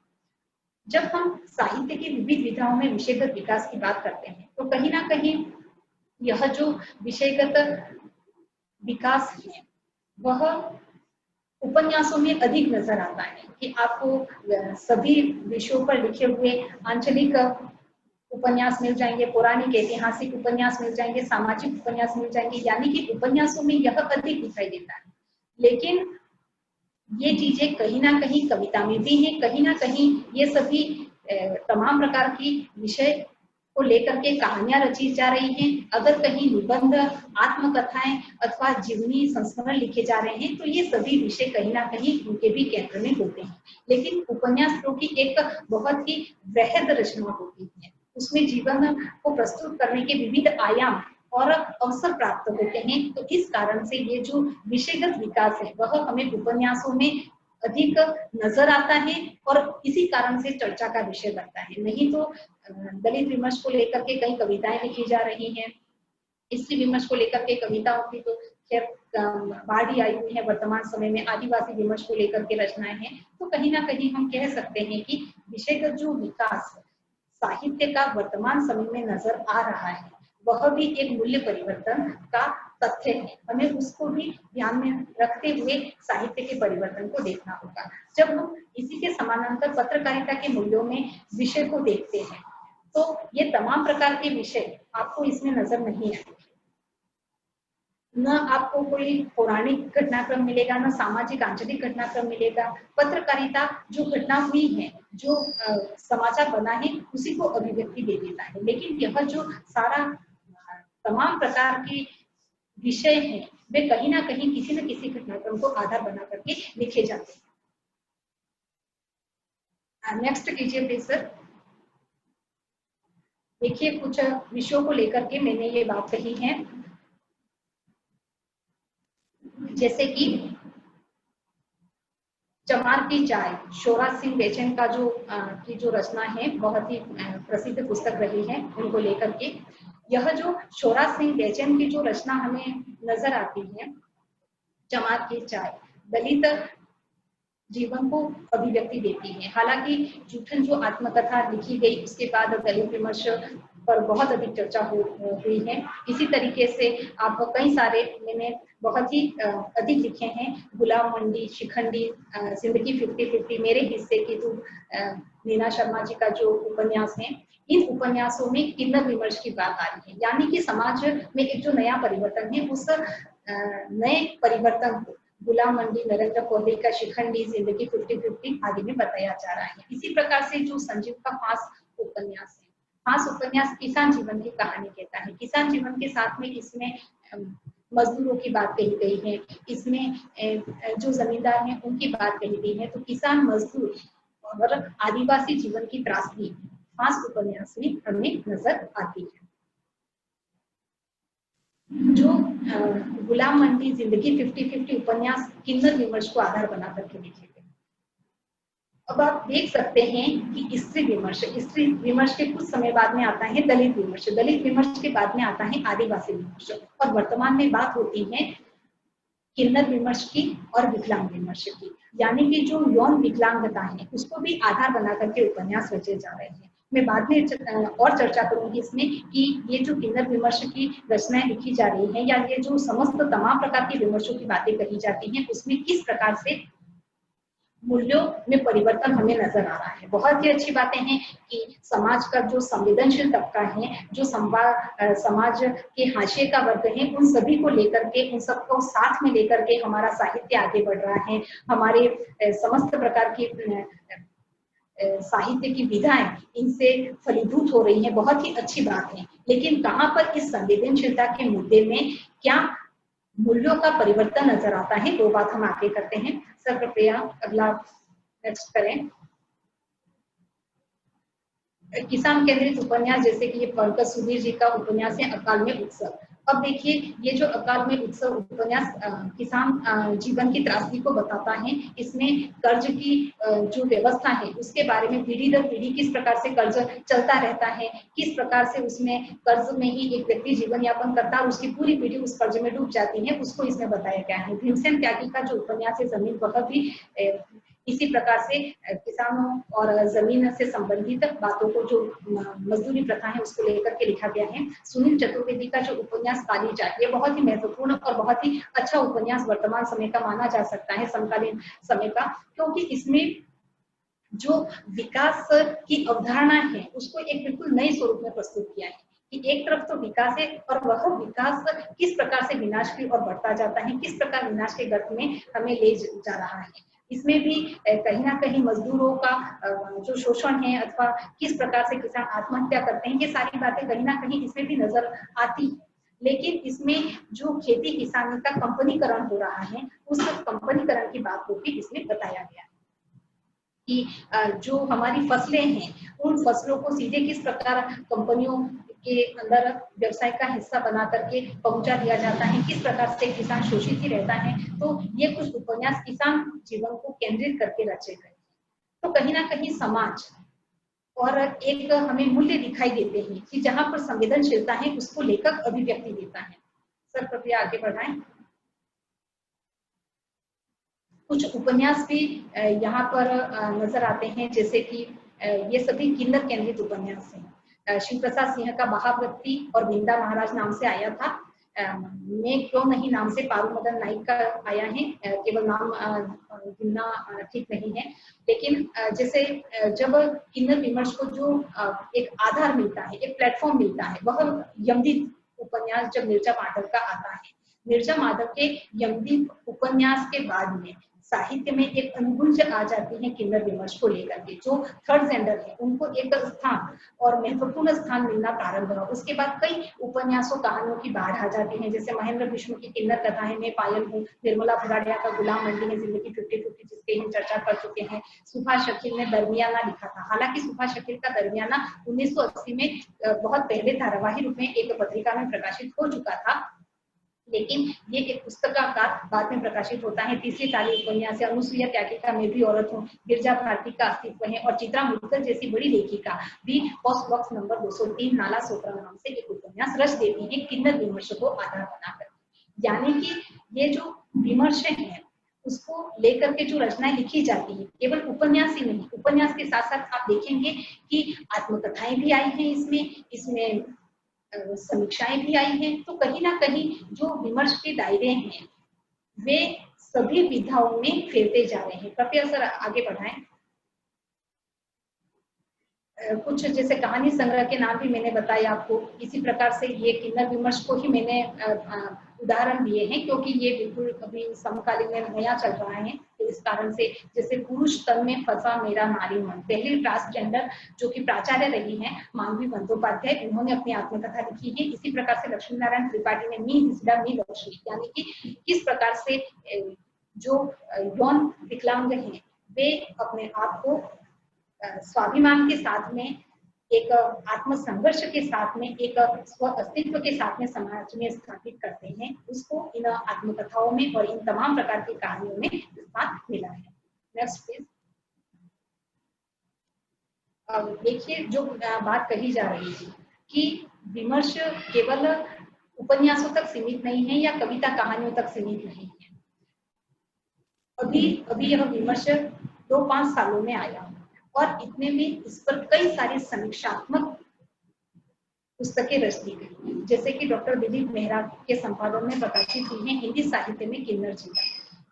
Speaker 2: जब हम साहित्य की विविध विधाओं में विषयगत विकास की बात करते हैं तो कहीं ना कहीं यह जो विषयगत विकास है वह उपन्यासों में अधिक नजर आता है कि आपको सभी विषयों पर लिखे हुए आंचलिक उपन्यास मिल जाएंगे, पौराणिक ऐतिहासिक उपन्यास मिल जाएंगे, सामाजिक उपन्यास मिल जाएंगे, यानी कि उपन्यासों में यह अधिक दिखाई देता है। लेकिन ये चीजें कहीं ना कहीं कविता में भी है, कहीं ना कहीं ये सभी तमाम प्रकार की विषय को लेकर के कहानियां रची जा रही हैं। अगर कहीं निबंध, आत्मकथाएं अथवा जीवनी संस्मरण लिखे जा रहे हैं तो ये सभी विषय कहीं ना कहीं उनके भी केंद्र में होते हैं। लेकिन उपन्यास की एक बहुत ही वृहद रचना होती है, उसमें जीवन को प्रस्तुत करने के विविध आयाम और अवसर प्राप्त होते हैं। तो इस कारण से ये जो विषयगत विकास है वह हमें उपन्यासों में अधिक नजर आता है और इसी कारण से चर्चा का विषय बनता है। नहीं तो दलित विमर्श को लेकर के कई कविताएं लिखी जा रही हैं, स्त्री विमर्श को लेकर के कविताओं की तो खैर बाढ़ ही आई हुई है वर्तमान समय में, आदिवासी विमर्श को लेकर के रचनाएं हैं। तो कहीं ना कहीं हम कह सकते हैं कि विषयगत जो विकास साहित्य का वर्तमान समय में नजर आ रहा है, वह भी एक मूल्य परिवर्तन का तथ्य है। हमें उसको भी ध्यान में रखते हुए साहित्य के परिवर्तन को देखना होगा। जब हम इसी के समानांतर पत्रकारिता के मूल्यों में विषय को देखते हैं तो ये तमाम प्रकार के विषय आपको इसमें नजर नहीं आएंगे। न आपको कोई पौराणिक घटनाक्रम मिलेगा, न सामाजिक आंचलिक घटनाक्रम मिलेगा। पत्रकारिता जो घटना हुई है, जो समाचार बना है, उसी को अभिव्यक्ति दे देता है। लेकिन यह जो सारा तमाम प्रकार के विषय हैं, वे कहीं ना कहीं किसी न किसी घटनाक्रम को आधार बना करके लिखे जाते हैं। नेक्स्ट कीजिए प्लीज सर। देखिए, कुछ विषयों को लेकर के मैंने ये बात कही है, जैसे कि चमार की चाय, शोरा सिंह बेचैन का जो रचना है, बहुत ही प्रसिद्ध पुस्तक रही है उनको लेकर के। यह जो शोरा सिंह बेचैन की जो रचना हमें नजर आती है, चमार की चाय, दलित जीवन को अभिव्यक्ति देती है। हालांकि जूठन जो आत्मकथा लिखी गई उसके बाद दलित विमर्श पर बहुत अधिक चर्चा हुई है। इसी तरीके से आप कई सारे मैंने बहुत ही अधिक लिखे हैं, गुलाम मंडी, शिखंडी, जिंदगी 50-50, मेरे हिस्से की तू, नीना शर्मा जी का जो उपन्यास है, इन उपन्यासों में किन्नर विमर्श की बात आ रही है। यानी कि समाज में एक जो नया परिवर्तन है, उस नए परिवर्तन को गुलाम मंडी, नरेंद्र कोहली का शिखंडी, जिंदगी 50-50 आदि में बताया जा रहा है। इसी प्रकार से जो संजीव का फांस उपन्यास है, फांस उपन्यास किसान जीवन की कहानी कहता है। किसान जीवन के साथ में इसमें मजदूरों की बात कही गई है, इसमें जो जमींदार हैं उनकी बात कही गई है। तो किसान, मजदूर और आदिवासी जीवन की त्रासदी फांस उपन्यास में हमें नजर आती है। जो गुलाम मंडी, जिंदगी 50-50 उपन्यास किन्नर विमर्श को आधार बना करके लिखे गए। अब आप देख सकते हैं कि स्त्री विमर्श के कुछ समय बाद में आता है दलित विमर्श के बाद में आता है आदिवासी विमर्श, और वर्तमान में बात होती है किन्नर विमर्श की और विकलांग विमर्श की। यानी कि जो यौन विकलांगता है उसको भी आधार बना करके उपन्यास रचे जा रहे हैं। मैं बाद में और चर्चा करूंगी इसमें कि ये जो किन्नर विमर्श की रचनाएं लिखी जा रही हैं, या ये जो समस्त तमाम प्रकार के विमर्शों की बातें कही जाती हैं, उसमें किस प्रकार से मूल्यों में परिवर्तन हमें नजर आ रहा है। बहुत ही अच्छी बातें हैं कि समाज का जो संवेदनशील तबका है, जो समाज के हाशिए का वर्ग है, उन सभी को लेकर के, उन सबको साथ में लेकर के हमारा साहित्य आगे बढ़ रहा है। हमारे समस्त प्रकार की साहित्य की विधाएं इनसे फलीभूत हो रही हैं, बहुत ही अच्छी बात है। लेकिन कहाँ पर इस संवेदनशीलता के मुद्दे में क्या मूल्यों का परिवर्तन नजर आता है, वो बात हम आगे करते हैं। सर कृपया अगला नेक्स्ट करें। किसान केंद्रित उपन्यास, जैसे कि ये पंकज सुधीर जी का उपन्यास है अकाल में उत्सव। अब देखिए, ये जो अकाल में उत्सव उपन्यास किसान जीवन की त्रासदी को बताता है। इसमें कर्ज की जो व्यवस्था है उसके बारे में, पीढ़ी दर पीढ़ी किस प्रकार से कर्ज चलता रहता है, किस प्रकार से उसमें कर्ज में ही एक व्यक्ति जीवन यापन करता है, उसकी पूरी पीढ़ी उस कर्ज में डूब जाती है, उसको इसमें बताया गया है। भीमसेन त्यागी का जो उपन्यास है जमीन, वह भी इसी प्रकार से किसानों और जमीन से संबंधित बातों को, जो मजदूरी प्रथा है उसको लेकर के लिखा गया है। सुनील चतुर्वेदी का जो उपन्यास काली चाट, ये बहुत ही महत्वपूर्ण और बहुत ही अच्छा उपन्यास वर्तमान समय का माना जा सकता है, समकालीन समय का, क्योंकि इसमें जो विकास की अवधारणा है उसको एक बिल्कुल नए स्वरूप में प्रस्तुत किया है कि एक तरफ तो विकास है और वह विकास किस प्रकार से विनाश की ओर बढ़ता जाता है, किस प्रकार विनाश के गर्त में हमें ले जा रहा है। इसमें भी कहीं ना कहीं मजदूरों का जो शोषण है, अथवा किस प्रकार से किसान आत्महत्या करते हैं, ये सारी बातें कहीं ना कहीं इसमें भी नजर आती है। लेकिन इसमें जो खेती किसानी का कंपनीकरण हो रहा है, उस कंपनीकरण की बात को भी इसमें बताया गया है कि जो हमारी फसलें हैं, उन फसलों को सीधे किस प्रकार कंपनियों के अंदर व्यवसाय का हिस्सा बना करके पहुंचा दिया जाता है, किस प्रकार से किसान शोषित ही रहता है। तो ये कुछ उपन्यास किसान जीवन को केंद्रित करके रचे गए। तो कहीं ना कहीं समाज और एक हमें मूल्य दिखाई देते हैं कि जहां पर संवेदनशीलता है उसको लेखक अभिव्यक्ति देता है। सर कृपया आगे बढ़ाएं। कुछ उपन्यास भी यहाँ पर नजर आते हैं, जैसे कि ये सभी किन्नर केंद्रित उपन्यास हैं। शिव प्रसाद सिंह का महाव्रती और बिंदा महाराज नाम से आया था। मैं क्यों नहीं नाम से पारू मदन नाइक का आया है, केवल नाम गिनना ठीक नहीं है। लेकिन जैसे जब किन्नर विमर्श को जो एक आधार मिलता है, एक प्लेटफॉर्म मिलता है, वह यमदीप उपन्यास जब मिर्जा माधव का आता है। मिर्जा माधव के यमदीप उपन्यास के बाद में साहित्य में एक अनुगुंज आ जाती है किन्नर विमर्श को लेकर के। जो थर्ड जेंडर है उनको एक स्थान और महत्वपूर्ण स्थान मिलना प्रारंभ हुआ। उसके बाद कई उपन्यासों कहानियों की बाढ़ आ जाती है, जैसे महेंद्र विष्णु की किन्नर कथाएं में पायल हूँ, निर्मला भुराड़िया का गुलाम मंडी में जिंदगी 50-50 जिसके हम चर्चा कर चुके हैं। सुभाष शकील ने दरमियाना लिखा था। हालांकि सुभाष शकील का दरमियाना 1980 में बहुत पहले धारावाही रूप में एक पत्रिका में प्रकाशित हो चुका था, लेकिन ये एक पुस्तकाकार बाद में प्रकाशित होता है। तीसरी ताली उपन्यास है अनुसुईया त्यागी का मैं भी औरत हूँ, गिरजा भारती का अस्तित्व है और चित्रा मुदगल जैसी बड़ी लेखिका भी पोस्ट बॉक्स नंबर 203 नाला सोपरा नाम से एक उपन्यास रच देती है किन्नर विमर्श को आधार बनाकर। यानी कि ये जो विमर्श है उसको लेकर के जो रचनाएं लिखी जाती है, केवल उपन्यास ही नहीं, उपन्यास के साथ साथ आप देखेंगे कि आत्मकथाएं भी आई हैं इसमें समीक्षाएं भी आई हैं। तो कहीं ना कहीं जो विमर्श के दायरे हैं वे सभी विधाओं में फैलते जा रहे हैं। कृपया सर आगे बढ़ाएं। कुछ जैसे कहानी संग्रह के नाम भी मैंने बताए आपको। इसी प्रकार से ये किन्नर विमर्श को ही मैंने उदाहरण दिए हैं क्योंकि ये बिल्कुल अभी समकालीन में नया चल रहा है। तो इस कारण से जैसे पुरुष तन में फंसा मेरा नारी मन, पहली ट्रांसजेंडर जो कि प्राचार्य रही हैं मानवी बंदोपाध्याय, उन्होंने अपनी आत्मकथा लिखी है। इसी प्रकार से लक्ष्मी नारायण त्रिपाठी ने मी हिजड़ा मी लक्ष्मी, यानी कि किस प्रकार से जो यौन विकलांग हैं वे अपने आप को स्वाभिमान के साथ में, एक आत्मसंघर्ष के साथ में, एक स्व अस्तित्व के साथ में समाज में स्थापित करते हैं, उसको इन आत्मकथाओं में और इन तमाम प्रकार की कहानियों में स्थान मिला है। Next please. देखिए जो बात कही जा रही थी कि विमर्श केवल उपन्यासों तक सीमित नहीं है या कविता कहानियों तक सीमित नहीं है। अभी यह विमर्श 2-5 सालों में आया और इतने में इस पर कई सारी समीक्षात्मक पुस्तकें रच दी गई, जैसे कि डॉक्टर दिलीप मेहरा के संपादन में प्रकाशित हुई है हिंदी साहित्य में किन्नर जीवन।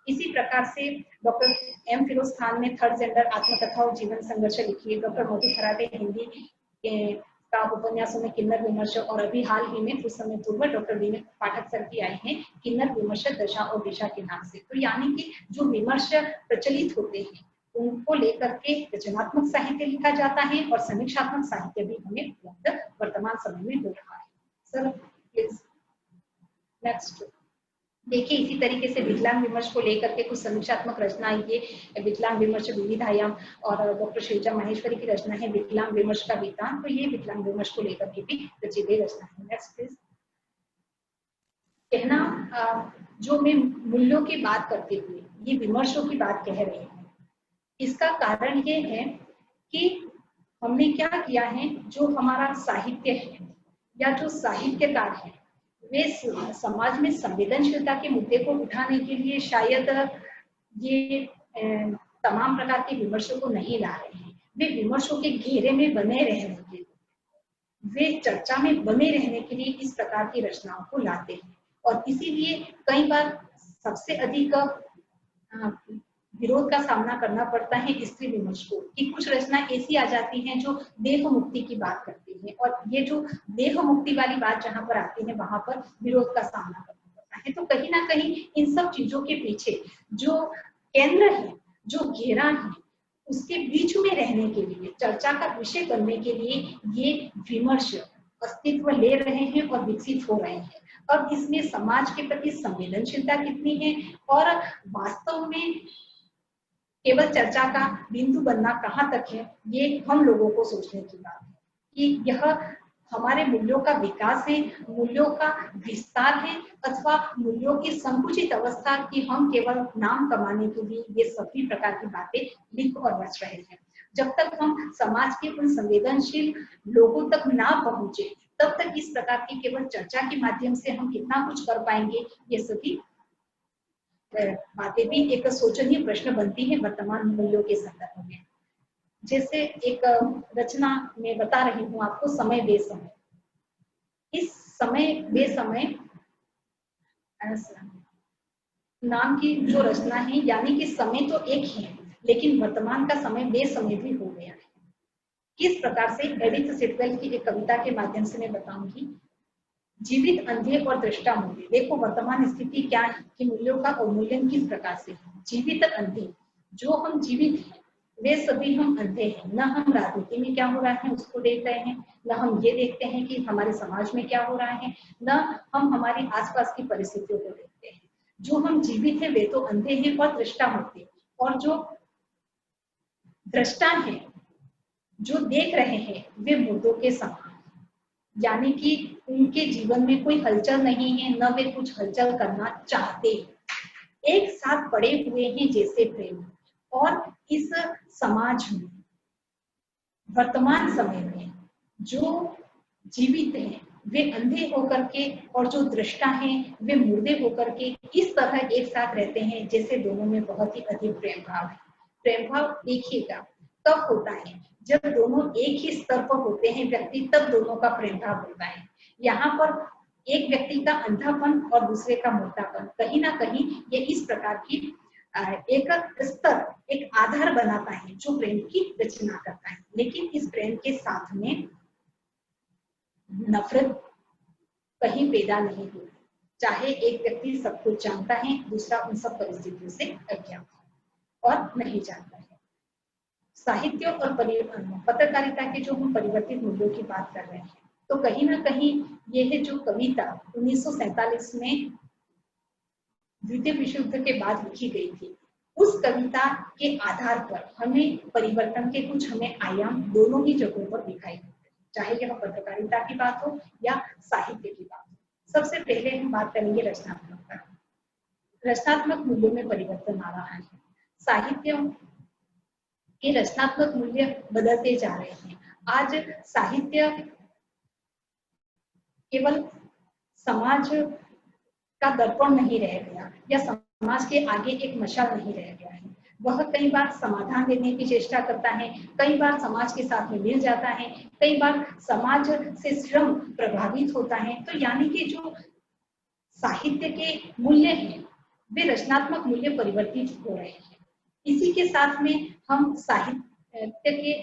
Speaker 2: इसी प्रकार से डॉक्टर एम फिरोज खान ने थर्ड जेंडर आत्मकथा और जीवन संघर्ष लिखी है। डॉक्टर मोदी खराटे हिंदी का उपन्यासों में किन्नर विमर्श, और अभी हाल ही में कुछ समय पूर्व डॉक्टर विनीत पाठक सर की आई है किन्नर विमर्श दशा और दिशा के नाम से। तो यानी कि जो विमर्श प्रचलित होते हैं उनको लेकर के रचनात्मक साहित्य लिखा जाता है और समीक्षात्मक साहित्य भी हमें उपलब्ध वर्तमान समय में हो रहा है। Sir please next. देखिए इसी तरीके से विकलांग विमर्श को लेकर के कुछ समीक्षात्मक रचना, ये विकलांग विमर्श विविधायाम और डॉक्टर शिवजा माहेश्वरी की रचना है विकलांग विमर्श का वितान। तो ये विकलांग विमर्श को लेकर के भी रची गई रचना है। Next please. कहना जो मैं मूल्यों की बात करते हुए ये विमर्शों की बात कह रही हूँ, इसका कारण ये है कि हमने क्या किया है, जो हमारा साहित्य है या जो साहित्यकार है वे समाज में संवेदनशीलता के मुद्दे को उठाने के लिए शायद ये तमाम प्रकार के विमर्शों को नहीं ला रहे हैं। वे विमर्शों के घेरे में बने रहने के लिए, वे चर्चा में बने रहने के लिए इस प्रकार की रचनाओं को लाते हैं। और इसीलिए कई बार सबसे अधिक विरोध का सामना करना पड़ता है स्त्री विमर्श को, कि कुछ रचना ऐसी आ जाती हैं जो देह मुक्ति की बात करती है, और ये जो देह मुक्ति वाली बात जहां पर आती है वहां पर विरोध का सामना करना पड़ता है। तो कहीं ना कहीं इन सब चीजों के पीछे जो केंद्र है, जो घेरा है, उसके बीच में रहने के लिए, चर्चा का विषय बनने के लिए ये विमर्श अस्तित्व ले रहे हैं और विकसित हो रहे हैं। अब इसमें समाज के प्रति संवेदनशीलता कितनी है और वास्तव में केवल चर्चा का बिंदु बनना कहाँ तक है, ये हम लोगों को सोचने की बात है कि यह हमारे मूल्यों का विकास है, मूल्यों का विस्तार है, अथवा मूल्यों की संकुचित अवस्था की हम केवल नाम कमाने के लिए ये सभी प्रकार की बातें लिख और रच रहे हैं। जब तक हम समाज के उन संवेदनशील लोगों तक ना पहुंचे तब तक इस प्रकार की केवल चर्चा के माध्यम से हम कितना कुछ कर पाएंगे, ये सभी बातें भी एक सोचनीय प्रश्न बनती है वर्तमान मूल्यों के संदर्भ में। जैसे एक रचना में बता रही हूँ आपको, समय बेसमय। इस समय बेसमय नाम की जो रचना है, यानी कि समय तो एक ही है, लेकिन वर्तमान का समय बेसमय भी हो गया है। किस प्रकार से, एडिथ सिटवेल की एक कविता के माध्यम से मैं बताऊंगी। जीवित अंधे और दृष्टा मूल्य। देखो वर्तमान स्थिति क्या है कि मूल्यों का अवमूल्यन किस प्रकार से है। जीवित अंधे, जो हम जीवित हैं वे सभी हम अंधे हैं। न हम राजनीति में क्या हो रहा है उसको देख रहे हैं, न हम ये देखते हैं कि हमारे समाज में क्या हो रहा है, न हम हमारी आसपास की परिस्थितियों को देखते हैं। जो हम जीवित हैं वे तो अंधे हैं और दृष्टा होते, और जो दृष्टा हैं, जो देख रहे हैं, वे मुर्दों के समान, यानी कि उनके जीवन में कोई हलचल नहीं है, न वे कुछ हलचल करना चाहते। एक साथ पड़े हुए हैं जैसे प्रेम। और इस समाज में वर्तमान समय में जो जीवित हैं वे अंधे होकर के, और जो दृष्टा हैं वे मुर्दे होकर के इस तरह एक साथ रहते हैं जैसे दोनों में बहुत ही अधिक प्रेम भाव है। प्रेम भाव देखिएगा तब होता है जब दोनों एक ही स्तर पर होते हैं व्यक्ति, तब दोनों का प्रेम भाव होता है। यहाँ पर एक व्यक्ति का अंधापन और दूसरे का मोटापन कहीं ना कहीं ये इस प्रकार की एक स्तर, एक आधार बनाता है जो प्रेम की रचना करता है। लेकिन इस प्रेम के साथ में नफरत कहीं पैदा नहीं हुई। चाहे एक व्यक्ति सब कुछ जानता है, दूसरा उन सब परिस्थितियों से अज्ञात है और नहीं जानता है। साहित्य और पत्रकारिता के जो हम परिवर्तित मूल्यों की बात कर रहे हैं, तो कहीं ना कहीं यह जो कविता 1947 में द्वितीय विश्व युद्ध के बाद लिखी गई थी, उस कविता के आधार पर हमें परिवर्तन के कुछ हमें आयाम दोनों ही जगहों पर दिखाई देते हैं, चाहे यह पत्रकारिता की बात हो या साहित्य की बात हो। सबसे पहले हम बात करेंगे रचनात्मकता। रचनात्मक मूल्यों में परिवर्तन आ रहा है। साहित्य के रचनात्मक मूल्य बदलते जा रहे हैं। आज साहित्य केवल समाज का दर्पण नहीं रह गया, या समाज के आगे एक मशाल नहीं रह गया है। वह कई बार समाधान देने की चेष्टा करता है, कई बार समाज के साथ में मिल जाता है, कई बार समाज से श्रम प्रभावित होता है। तो यानी कि जो साहित्य के मूल्य हैं वे रचनात्मक मूल्य परिवर्तित हो रहे हैं। इसी के साथ में हम साहित्य के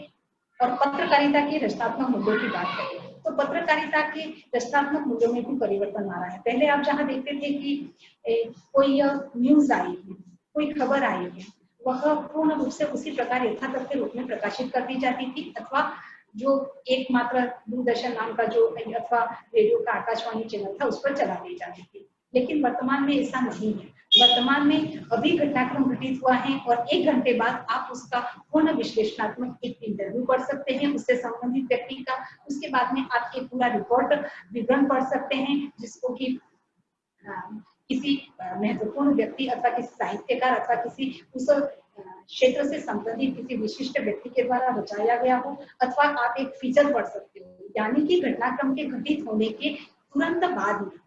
Speaker 2: और पत्रकारिता के रचनात्मक मूल्यों की बात करें तो पत्रकारिता के रचनात्मक मूल्यों में भी परिवर्तन आ रहा है। पहले आप जहां देखते थे कि कोई न्यूज आई है, कोई खबर आई है, वह पूर्ण रूप से उसी प्रकार यथातथ के रूप में प्रकाशित कर दी जाती थी, अथवा जो एकमात्र दूरदर्शन नाम का जो अथवा रेडियो का आकाशवाणी चैनल था उस पर चला दी जाती थी। लेकिन वर्तमान में ऐसा नहीं है। वर्तमान में अभी घटनाक्रम घटित हुआ है और 1 घंटे बाद आप उसका पूर्ण विश्लेषणात्मक एक इंटरव्यू पढ़ सकते हैं उससे संबंधित व्यक्ति का। उसके बाद में आप एक पूरा रिपोर्ट विवरण पढ़ सकते हैं जिसको कि किसी महत्वपूर्ण व्यक्ति अथवा किसी साहित्यकार अथवा किसी उस क्षेत्र से संबंधित किसी विशिष्ट व्यक्ति के द्वारा रचाया गया हो, अथवा आप एक फीचर पढ़ सकते हो। यानी कि घटनाक्रम के घटित होने के तुरंत बाद में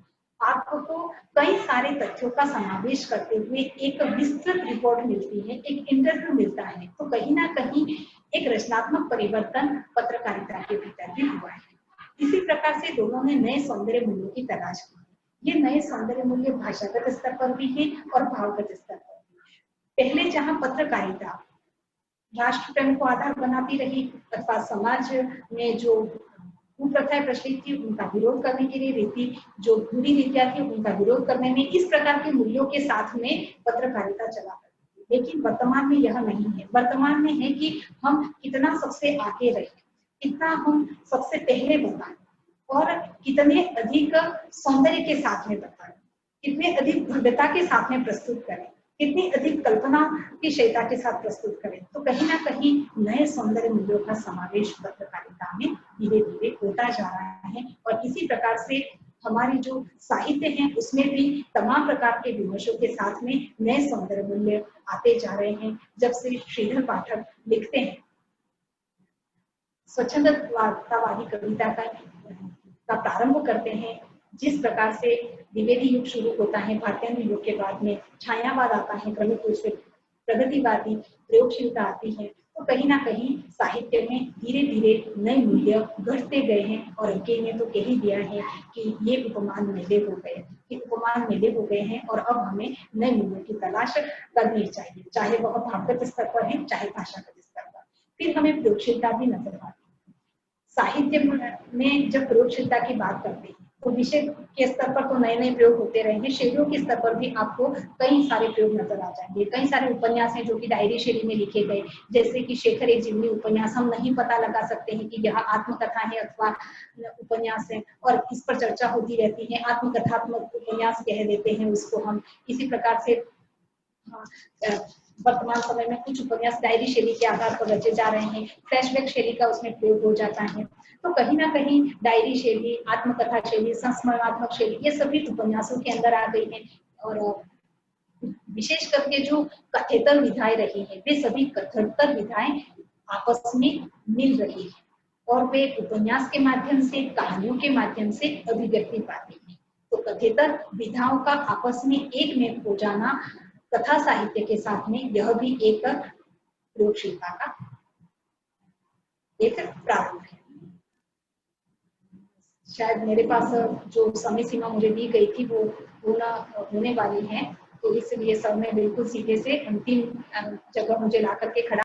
Speaker 2: आपको कई सारे तथ्यों का समावेश करते हुए एक विस्तृत रिपोर्ट मिलती है, एक इंटरव्यू मिलता है। तो कहीं ना कहीं एक रचनात्मक परिवर्तन पत्रकारिता के भीतर भी हुआ है। इसी प्रकार से दोनों ने नए सौंदर्य मूल्यों की तलाश की। ये नए सौंदर्य मूल्य भाषागत स्तर पर भी है और भावगत स्तर पर भी। पहले जहां पत्रकारिता राष्ट्र प्रेम को आधार बनाती रही अथवा समाज में जो कुप्रथाएं प्रचलित थी उनका विरोध करने के लिए, रीति जो बुरी रीतियां थी उनका विरोध करने में, इस प्रकार के मूल्यों के साथ में पत्रकारिता चला करती थी। लेकिन वर्तमान में यह नहीं है। वर्तमान में है कि हम कितना सबसे आगे रहे, कितना हम सबसे पहले बताएं और कितने अधिक सौंदर्य के साथ में बताएं, कितने अधिक भव्यता के साथ में प्रस्तुत करें, कितनी अधिक कल्पना की शैता के साथ प्रस्तुत करें। तो कहीं ना कहीं नए सौंदर्य मूल्यों का समावेश पत्रकारिता में धीरे धीरे होता जा रहा है। और इसी प्रकार से हमारी जो साहित्य है उसमें भी तमाम प्रकार के विमर्शों के साथ में नए सौंदर्य मूल्य आते जा रहे हैं। जब से श्रीधर पाठक लिखते हैं स्वच्छंदतावादी कविता का प्रारंभ करते हैं, जिस प्रकार से द्विवेदी युग शुरू होता है, भारतीय युग के बाद में छायावाद आता है, क्रमिक रूप से प्रगतिवादी प्रयोगशीलता आती है,
Speaker 3: तो कहीं ना कहीं साहित्य में धीरे धीरे नए मूल्य गढ़ते गए हैं। और अंके ने तो कह ही दिया है कि ये उपमान मेले हो गए, कि उपमान मेले हो गए हैं और अब हमें नए मूल्यों की तलाश करनी चाहिए, चाहे वह भावगत स्तर पर है चाहे भाषागत स्तर पर। फिर हमें प्रयोगशीलता भी नजर आती है। साहित्य में जब प्रयोगशीलता की बात करते हैं तो विषय के स्तर पर तो नए नए प्रयोग होते रहेंगे, शैलियों के स्तर पर भी आपको कई सारे प्रयोग नजर आ जाएंगे। कई सारे उपन्यास हैं जो कि डायरी शैली में लिखे गए, जैसे कि शेखर एक जीवनी उपन्यास। हम नहीं पता लगा सकते हैं कि यह आत्मकथा है अथवा उपन्यास है, और इस पर चर्चा होती रहती है। आत्मकथात्मक उपन्यास कह देते हैं उसको हम। इसी प्रकार से वर्तमान समय में कुछ उपन्यास डायरी शैली के आधार पर रचे जा रहे हैं, फ्लैशबैक शैली का उसमें प्रयोग हो जाता है। तो कहीं ना कहीं डायरी शैली, आत्मकथा शैली, संस्मरणात्मक शैली, ये सभी उपन्यासों के अंदर आ गई है। और विशेष करके जो कथेतर विधाएं रही हैं, वे सभी कथेतर विधाएं आपस में मिल रही है और वे उपन्यास के माध्यम से, कहानियों के माध्यम से अभिव्यक्ति पाती है। तो कथेतर विधाओं का आपस में एक में हो जाना कथा साहित्य के साथ में, यह भी एक प्रयोगशीलता का एक प्रारूप है। शायद मेरे पास जो समय सीमा मुझे दी गई थी वो पूर्ण होने वाली है, तो इसलिए सर ने बिल्कुल सीधे से अंतिम जगह मुझे ला करके खड़ा।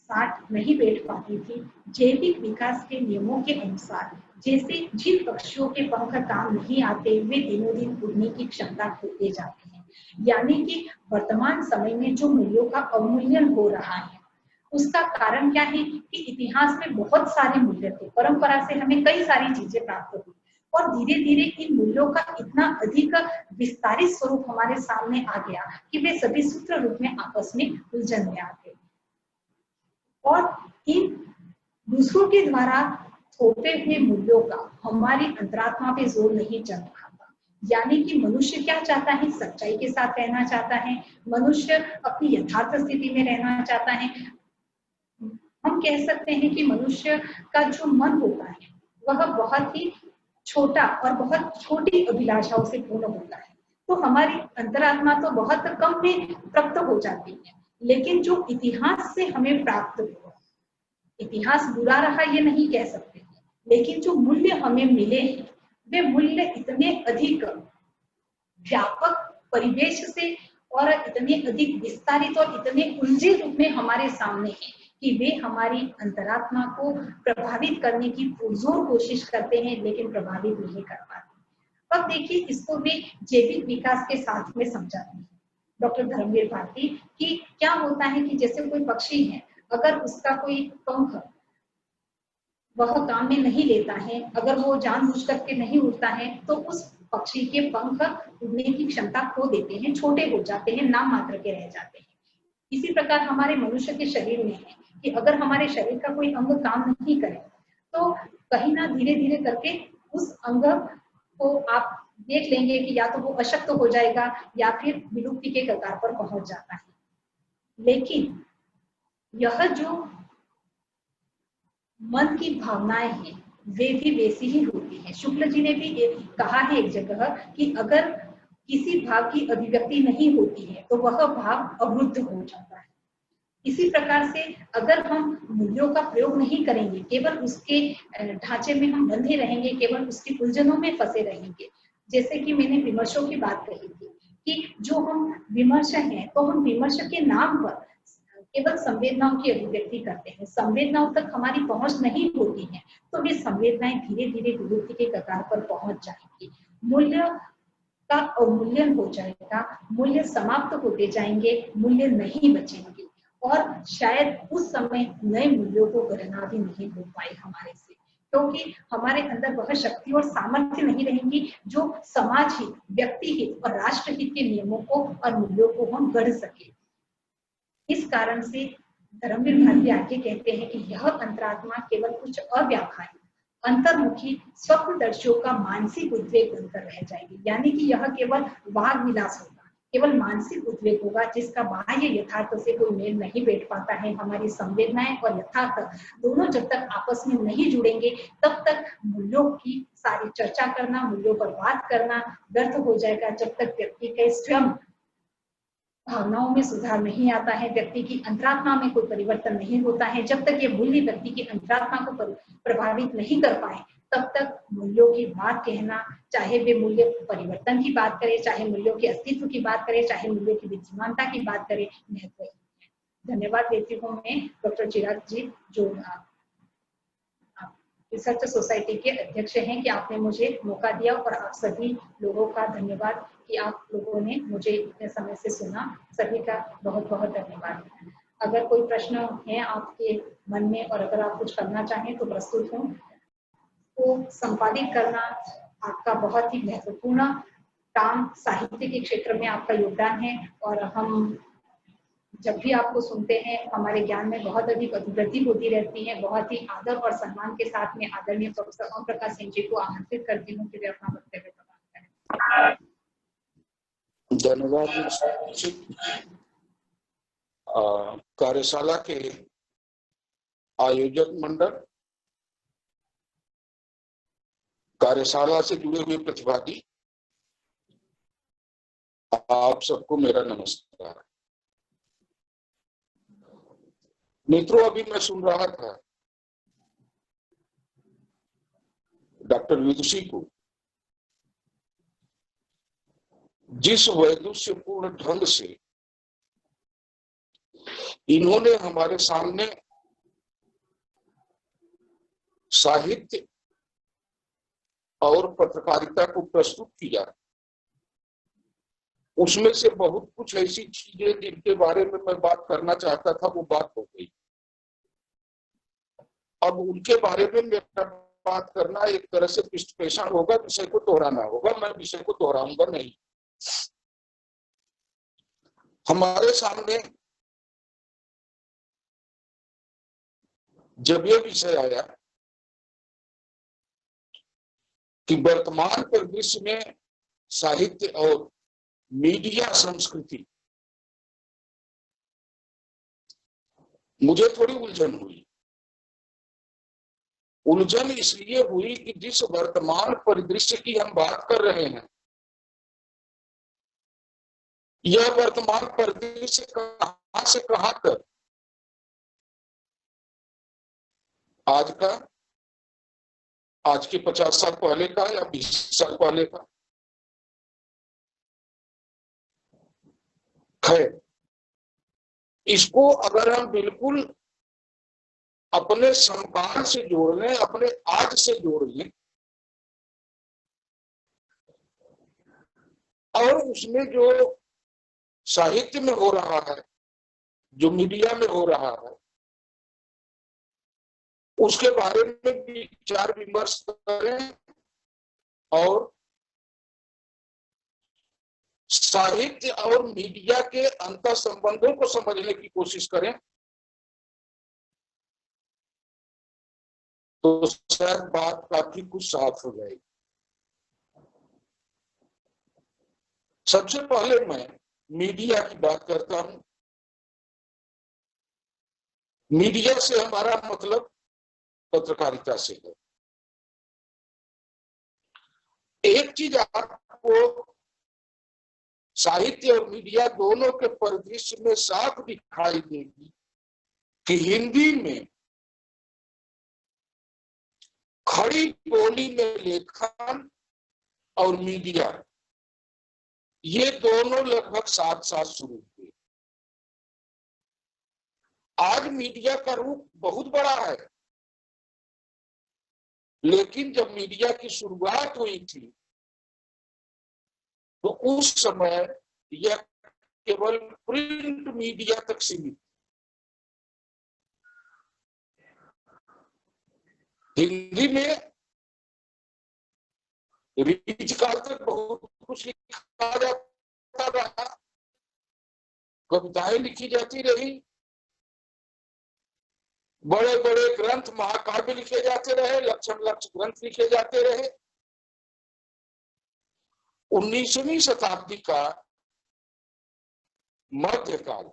Speaker 3: 60 नहीं बैठ पाती थी। जैविक विकास के नियमों के अनुसार जैसे जिन पक्षियों के पंख काम नहीं आते वे दिनों दिन उड़ने की क्षमता खोते जाते हैं। यानी कि वर्तमान समय में जो मूल्यों का अवमूल्यन हो रहा है उसका कारण क्या है कि इतिहास में बहुत सारे मूल्य थे, परंपरा से हमें कई सारी चीजें प्राप्त हुई और धीरे धीरे इन मूल्यों का इतना अधिक विस्तारित स्वरूप हमारे सामने आ गया कि वे सभी सूत्र रूप में आपस में उलझन में आ गए और इन दूसरों के द्वारा थोपे हुए मूल्यों का हमारी अंतरात्मा पे जोर नहीं चल रहा था। यानी कि मनुष्य क्या चाहता है, सच्चाई के साथ रहना चाहता है, मनुष्य अपनी यथार्थ स्थिति में रहना चाहता है। हम कह सकते हैं कि मनुष्य का जो मन होता है वह बहुत ही छोटा और बहुत छोटी अभिलाषाओं से पूर्ण होता है। तो हमारी अंतरात्मा तो बहुत कम में प्राप्त हो जाती है, लेकिन जो इतिहास से हमें प्राप्त हुआ, इतिहास बुरा रहा ये नहीं कह सकते, लेकिन जो मूल्य हमें मिले हैं वे मूल्य इतने अधिक व्यापक परिवेश से और इतने अधिक विस्तारित और इतने उलझे रूप में हमारे सामने हैं कि वे हमारी अंतरात्मा को प्रभावित करने की पुरजोर कोशिश करते हैं, लेकिन प्रभावित नहीं कर पाते। अब देखिए, इसको भी जैविक विकास के साथ में समझाते हैं डॉक्टर धर्मवीर भारती कि क्या होता है कि जैसे कोई पक्षी है, अगर उसका कोई पंख वह काम में नहीं लेता है, अगर वो जानबूझ करके नहीं उड़ता है, तो उस पक्षी के पंख उड़ने की क्षमता खो देते हैं, छोटे हो जाते हैं, नाम मात्र के रह जाते हैं। इसी प्रकार हमारे मनुष्य के शरीर में है कि अगर हमारे शरीर का कोई अंग काम नहीं करे तो कहीं ना धीरे धीरे करके उस अंग को आप देख लेंगे कि या तो वो अशक्त हो जाएगा या फिर विलुप्ति के कगार पर पहुंच जाता है। लेकिन यह जो मन की भावनाएं हैं वे भी वैसी ही होती है। शुक्ल जी ने भी कहा है एक जगह कि अगर किसी भाव की अभिव्यक्ति नहीं होती है तो वह भाव अवरुद्ध हो जाता है। इसी प्रकार से अगर हम मूल्यों का प्रयोग नहीं करेंगे, केवल उसके ढांचे में हम बंधे रहेंगे, केवल उसकी उलझनों में फंसे रहेंगे, जैसे कि मैंने विमर्शों की बात कही थी कि जो हम विमर्श हैं तो हम विमर्श के नाम पर केवल संवेदनाओं की अभिव्यक्ति करते हैं, संवेदनाओं तक हमारी पहुंच नहीं होती है, तो वे संवेदनाएं धीरे धीरे विलुप्ति के कगार पर पहुंच जाएंगी, मूल्य का अवमूल्यन हो जाएगा, मूल्य समाप्त होते जाएंगे, मूल्य नहीं बचेंगे और शायद उस समय नए मूल्यों को गणना भी नहीं हो पाए हमारे से, क्योंकि हमारे अंदर वह शक्ति और सामर्थ्य नहीं रहेंगी जो समाज हित, व्यक्ति हित और राष्ट्र हित के नियमों को और मूल्यों को हम गढ़ सके। इस कारण से धर्मवीर भारती आगे कहते हैं कि यह अंतरात्मा केवल कुछ अव्यावहारिक, अंतर्मुखी स्वप्नदर्शियों का मानसिक उद्वेग बनकर रह जाएगी। यानी कि यह केवल वाग विलास होगा, केवल मानसिक उद्वेग होगा जिसका बाह्य यथार्थ से कोई मेल नहीं बैठ पाता है। हमारी संवेदनाएं और यथार्थ दोनों जब तक आपस में नहीं जुड़ेंगे तब तक मूल्यों की सारी चर्चा करना, मूल्यों पर बात करना व्यर्थ हो जाएगा, जब तक व्यक्ति के स्वयं भावनाओं में सुधार नहीं आता है, व्यक्ति की अंतरात्मा में कोई परिवर्तन नहीं होता है, जब तक ये मूल्य व्यक्ति की अंतरात्मा को प्रभावित नहीं कर पाए, तब तक मूल्यों की बात कहना, चाहे वे मूल्य परिवर्तन की बात करे, चाहे मूल्यों के अस्तित्व की बात करे, चाहे मूल्यों की विद्यमानता की बात करे, महत्वहीन है। धन्यवाद देती हूँ मैं डॉक्टर चिराग जी, जो रिसर्च सोसाइटी के अध्यक्ष हैं, कि आपने मुझे मौका दिया, और आप सभी लोगों का धन्यवाद कि आप लोगों ने मुझे इतने समय से सुना। सभी का बहुत बहुत धन्यवाद। अगर कोई प्रश्न है आपके मन में और अगर आप कुछ करना चाहें तो प्रस्तुत हूँ। को संपादित करना आपका बहुत ही महत्वपूर्ण काम, साहित्य के क्षेत्र में आपका योगदान है, और हम जब भी आपको सुनते हैं हमारे ज्ञान में बहुत अधिक अभिवृद्धि होती रहती है। बहुत ही आदर और सम्मान के साथ में आदरणीय प्रोफेसर ओम प्रकाश सिंह जी को आमंत्रित करती हूँ कि वे अपना वक्तव्य प्रदान करें।
Speaker 4: धन्यवाद। कार्यशाला के आयोजक मंडल, कार्यशाला से जुड़े हुए प्रतिभागी, आप सबको मेरा नमस्कार। मित्रों, अभी मैं सुन रहा था डॉक्टर विदुषी को, जिस वैदुष्यपूर्ण ढंग से इन्होंने हमारे सामने साहित्य और पत्रकारिता को प्रस्तुत किया, उसमें से बहुत कुछ ऐसी चीजें जिनके बारे में मैं बात करना चाहता था वो बात हो गई। अब उनके बारे में मेरा बात करना एक तरह से पृष्ठपेषण होगा, विषय को दोहराना होगा। मैं विषय को दोहराऊंगा नहीं। हमारे सामने जब यह विषय आया कि वर्तमान परिदृश्य में साहित्य और मीडिया संस्कृति, मुझे थोड़ी उलझन हुई। उलझन इसलिए हुई कि जिस वर्तमान परिदृश्य की हम बात कर रहे हैं, यह वर्तमान परिदृश्य कहां से कहां तक आज के 50 साल पहले का या 20 साल पहले का है, इसको अगर हम बिल्कुल अपने समकाल से जोड़ लें, अपने आज से जोड़ लें, और उसमें जो साहित्य में हो रहा है, जो मीडिया में हो रहा है, उसके बारे में विचार विमर्श करें और साहित्य और मीडिया के अंतर संबंधों को समझने की कोशिश करें, तो शायद बात काफी कुछ साफ हो जाएगी। सबसे पहले मैं मीडिया की बात करता हूं। मीडिया से हमारा मतलब पत्रकारिता से है। एक चीज आपको साहित्य और मीडिया दोनों के परिदृश्य में साफ दिखाई देगी कि हिंदी में खड़ी बोली में लेखन और मीडिया, ये दोनों लगभग साथ साथ शुरू हुए। आज मीडिया का रूप बहुत बड़ा है, लेकिन जब मीडिया की शुरुआत हुई थी तो उस समय यह केवल प्रिंट मीडिया तक सीमित। हिंदी में बीच काल तक बहुत कुछ लिखा जाता रहा, कविताएं लिखी जाती रही, बड़े बड़े ग्रंथ महाकाव्य लिखे जाते रहे, लक्षण ग्रंथ लिखे जाते रहे। 19वीं शताब्दी का मध्यकाल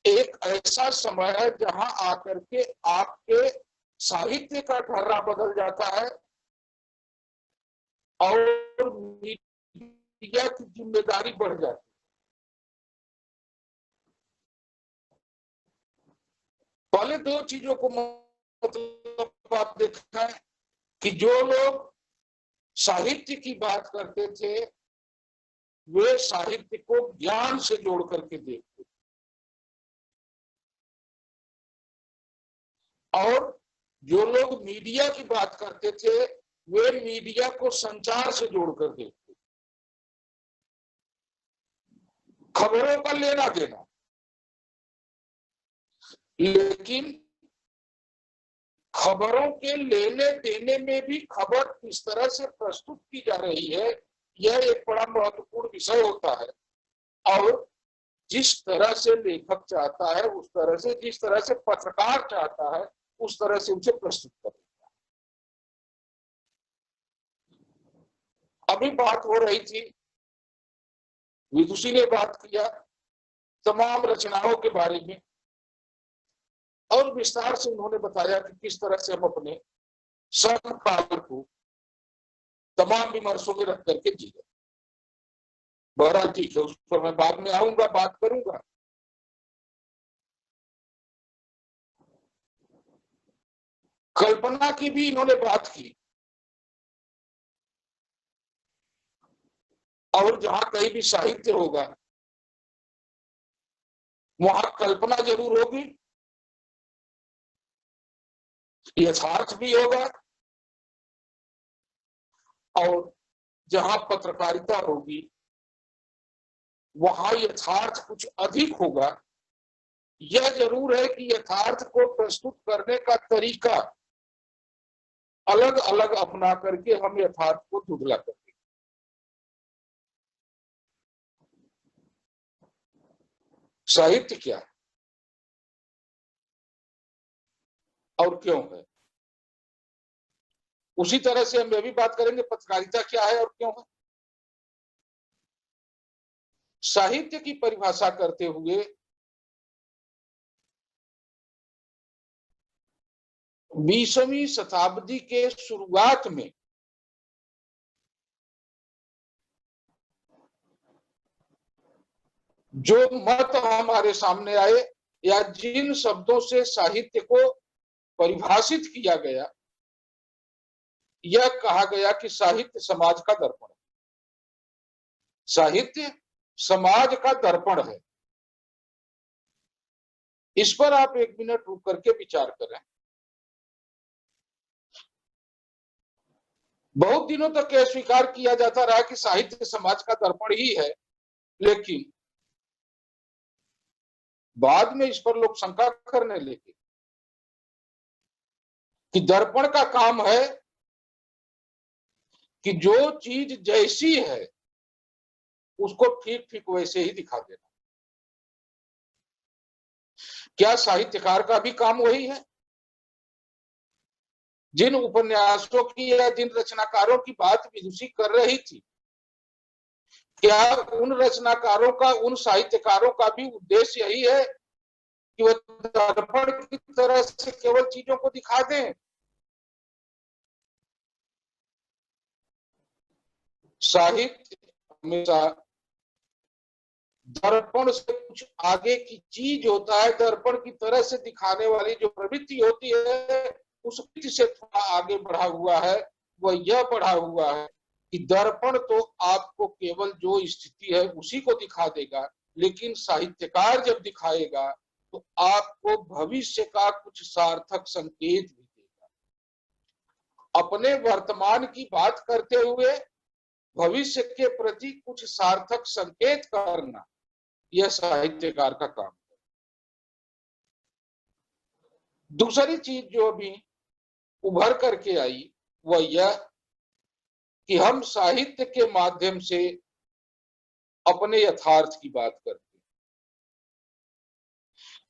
Speaker 4: एक ऐसा समय है जहां आकर के आपके साहित्य का ढर्रा बदल जाता है और मीडिया की जिम्मेदारी बढ़ जाती है। पहले दो चीजों को मतलब आप देखें कि जो लोग साहित्य की बात करते थे वे साहित्य को ज्ञान से जोड़ करके देखते और जो लोग मीडिया की बात करते थे वे मीडिया को संचार से जोड़कर देखते। खबरों का लेना देना, लेकिन खबरों के लेने देने में भी खबर किस तरह से प्रस्तुत की जा रही है यह एक बड़ा महत्वपूर्ण विषय होता है। और जिस तरह से लेखक चाहता है उस तरह से, जिस तरह से पत्रकार चाहता है उस तरह से उसे प्रस्तुत करेगा। अभी बात हो रही थी, विदुषी ने बात किया तमाम रचनाओं के बारे में और विस्तार से उन्होंने बताया कि किस तरह से हम अपने समकाल को तमाम विमर्शों में रख करके जी गए। बहरहाल ठीक है, उस पर मैं बाद में आऊंगा, बात करूंगा। कल्पना की भी इन्होंने बात की और जहां कहीं भी साहित्य होगा वहां कल्पना जरूर होगी, यथार्थ भी होगा और जहां पत्रकारिता होगी वहां यथार्थ कुछ अधिक होगा। यह जरूर है कि यथार्थ को प्रस्तुत करने का तरीका अलग अलग अपना करके हम यथार्थ को धुंधला करेंगे। साहित्य क्या है और क्यों है, उसी तरह से हम यह भी बात करेंगे पत्रकारिता क्या है और क्यों है। साहित्य की परिभाषा करते हुए 20वीं शताब्दी के शुरुआत में जो मत हमारे सामने आए या जिन शब्दों से साहित्य को परिभाषित किया गया, यह कहा गया कि साहित्य समाज का दर्पण है। साहित्य समाज का दर्पण है। इस पर आप एक मिनट रुक करके विचार करें। बहुत दिनों तक यह स्वीकार किया जाता रहा कि साहित्य समाज का दर्पण ही है, लेकिन बाद में इस पर लोग शंका करने लगे कि दर्पण का काम है कि जो चीज जैसी है उसको ठीक ठीक वैसे ही दिखा देना। क्या साहित्यकार का भी काम वही है? जिन उपन्यासों की या जिन रचनाकारों की बात विदुषी कर रही थी, क्या उन रचनाकारों का, उन साहित्यकारों का भी उद्देश्य यही है कि वह दर्पण की तरह से केवल चीजों को दिखा दें? साहित्य हमेशा दर्पण से कुछ आगे की चीज होता है। दर्पण की तरह से दिखाने वाली जो प्रवृत्ति होती है उस प्रवृत्ति से थोड़ा आगे बढ़ा हुआ है। वह यह बढ़ा हुआ है कि दर्पण तो आपको केवल जो स्थिति है उसी को दिखा देगा, लेकिन साहित्यकार जब दिखाएगा तो आपको भविष्य का कुछ सार्थक संकेत भी देगा। अपने वर्तमान की बात करते हुए भविष्य के प्रति कुछ सार्थक संकेत करना, यह साहित्यकार का काम है। दूसरी चीज जो अभी उभर करके आई वह यह कि हम साहित्य के माध्यम से अपने यथार्थ की बात करते हैं।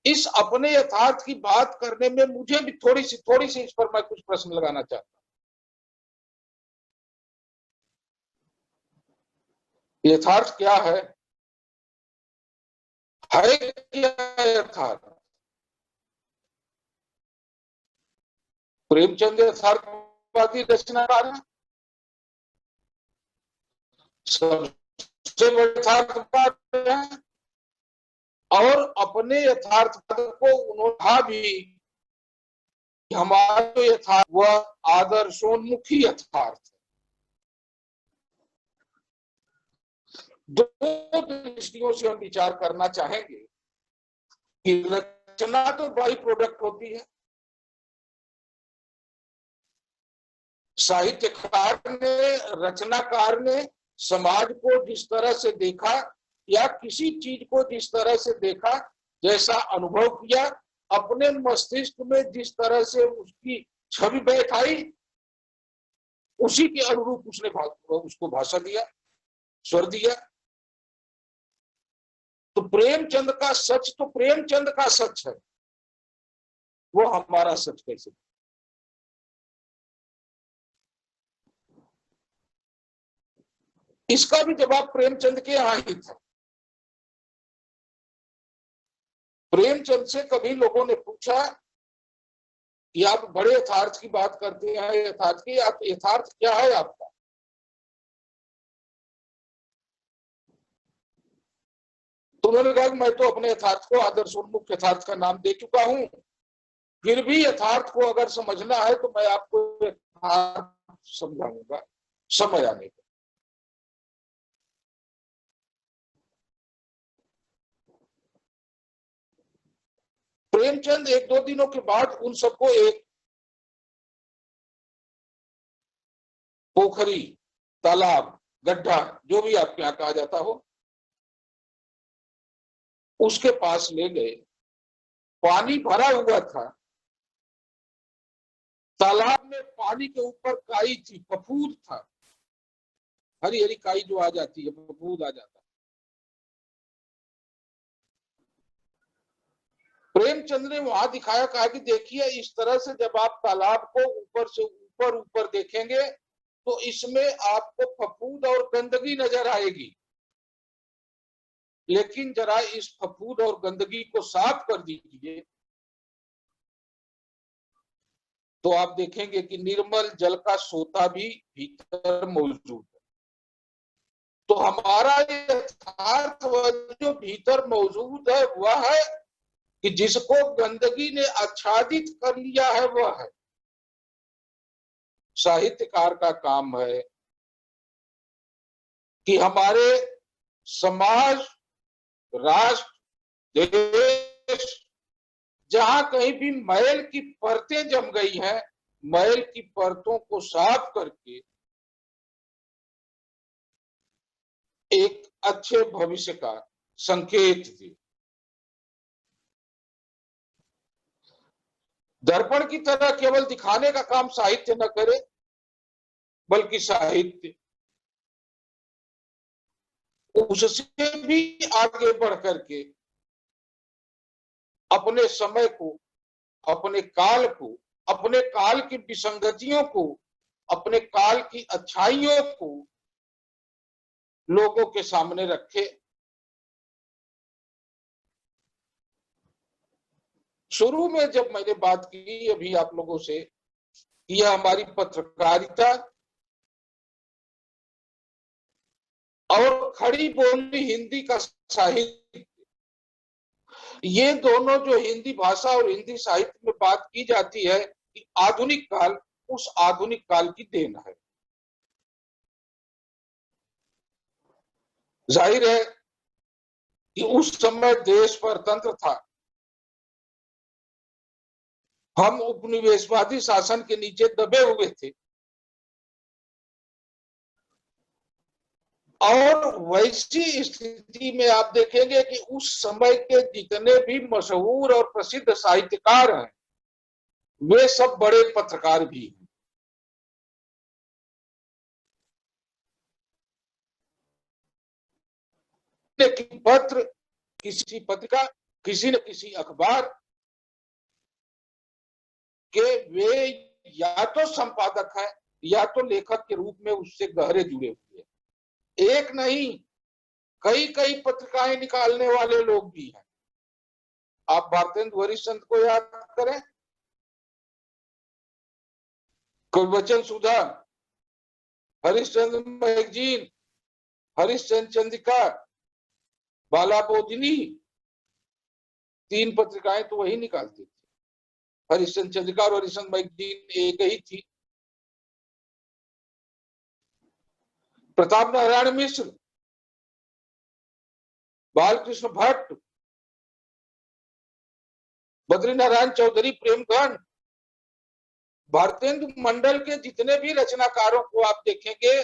Speaker 4: इस अपने यथार्थ की बात करने में मुझे भी थोड़ी सी इस पर मैं कुछ प्रश्न लगाना चाहता हूं। यथार्थ क्या है क्या यथार्थ? प्रेमचंद यथार्थवादी रचनाकार है, सबसे बड़े यथार्थवाद है और अपने यथार्थवाद को उन्होंने भी हमारा जो यथार्थ वह आदर्शोन्मुखी यथार्थ है। दो दृष्टियों से हम विचार करना चाहेंगे कि रचना तो बाई प्रोडक्ट होती है, साहित्यकार ने, रचनाकार ने समाज को जिस तरह से देखा या किसी चीज को जिस तरह से देखा, जैसा अनुभव किया, अपने मस्तिष्क में जिस तरह से उसकी छवि बैठाई, उसी के अनुरूप उसने उसको भाषा दिया, स्वर दिया। तो प्रेमचंद का सच तो प्रेमचंद का सच है, वो हमारा सच कैसे? इसका भी जवाब प्रेमचंद के यहां ही था। प्रेमचंद से कभी लोगों ने पूछा कि आप बड़े यथार्थ की बात करते हैं, यथार्थ की, आप यथार्थ क्या है आपका? तो उन्होंने कहा मैं तो अपने यथार्थ को आदर्शोन्मुख यथार्थ का नाम दे चुका हूं, फिर भी यथार्थ को अगर समझना है तो मैं आपको यथार्थ समझाऊंगा समय आने पर। प्रेमचंद एक दो दिनों के बाद उन सबको एक पोखरी, तालाब, गड्ढा, जो भी आपके यहां कहा जाता हो, उसके पास ले गए। पानी भरा हुआ था, तालाब में पानी के ऊपर काई थी, फफूद था, हरी हरी काई जो आ जाती है, फफूद आ जाता है। प्रेमचंद ने वहां दिखाया, कहा कि देखिए इस तरह से जब आप तालाब को ऊपर से ऊपर ऊपर देखेंगे तो इसमें आपको फफूद और गंदगी नजर आएगी, लेकिन जरा इस फफूद और गंदगी को साफ कर दीजिए तो आप देखेंगे कि निर्मल जल का सोता भी भीतर मौजूद है। तो हमारा यथार्थ जो भीतर मौजूद है वह है कि जिसको गंदगी ने आच्छादित कर लिया है वह है। साहित्यकार का काम है कि हमारे समाज, राष्ट्र, देश, जहां कहीं भी मैल की परतें जम गई हैं, मैल की परतों को साफ करके एक अच्छे भविष्य का संकेत दे। दर्पण की तरह केवल दिखाने का काम साहित्य न करे, बल्कि साहित्य उससे भी आगे बढ़ करके अपने समय को, अपने काल को, अपने काल की विसंगतियों को, अपने काल की अच्छाइयों को लोगों के सामने रखे। शुरू में जब मैंने बात की अभी आप लोगों से, यह हमारी पत्रकारिता और खड़ी बोली हिंदी का साहित्य, ये दोनों जो हिंदी भाषा और हिंदी साहित्य में बात की जाती है कि आधुनिक काल, उस आधुनिक काल की देन है। जाहिर है कि उस समय देश परतंत्र था, हम उपनिवेशवादी शासन के नीचे दबे हुए थे, और वैसी स्थिति में आप देखेंगे कि उस समय के जितने भी मशहूर और प्रसिद्ध साहित्यकार हैं वे सब बड़े पत्रकार भी हैं। लेकिन पत्र, किसी पत्रिका, किसी न किसी अखबार के वे या तो संपादक हैं या तो लेखक के रूप में उससे गहरे जुड़े हुए हैं। एक नहीं, कई कई पत्रिकाएं निकालने वाले लोग भी हैं। आप भारतेंदु हरिश्चंद्र को याद करें, वचन सुधा, हरिश्चंद्र मैगजीन, हरिश्चंद्र चंद्रिका, बाला बोधिनी, 3 पत्रिकाएं तो वही निकालती थी। हरिश्चंद्र चंद्रिका और हरिश्चंद्र मैगजीन एक ही थी। प्रताप नारायण मिश्र, बालकृष्ण भट्ट, बद्रीनारायण चौधरी प्रेमगढ़, भारतेंदु मंडल के जितने भी रचनाकारों को आप देखेंगे,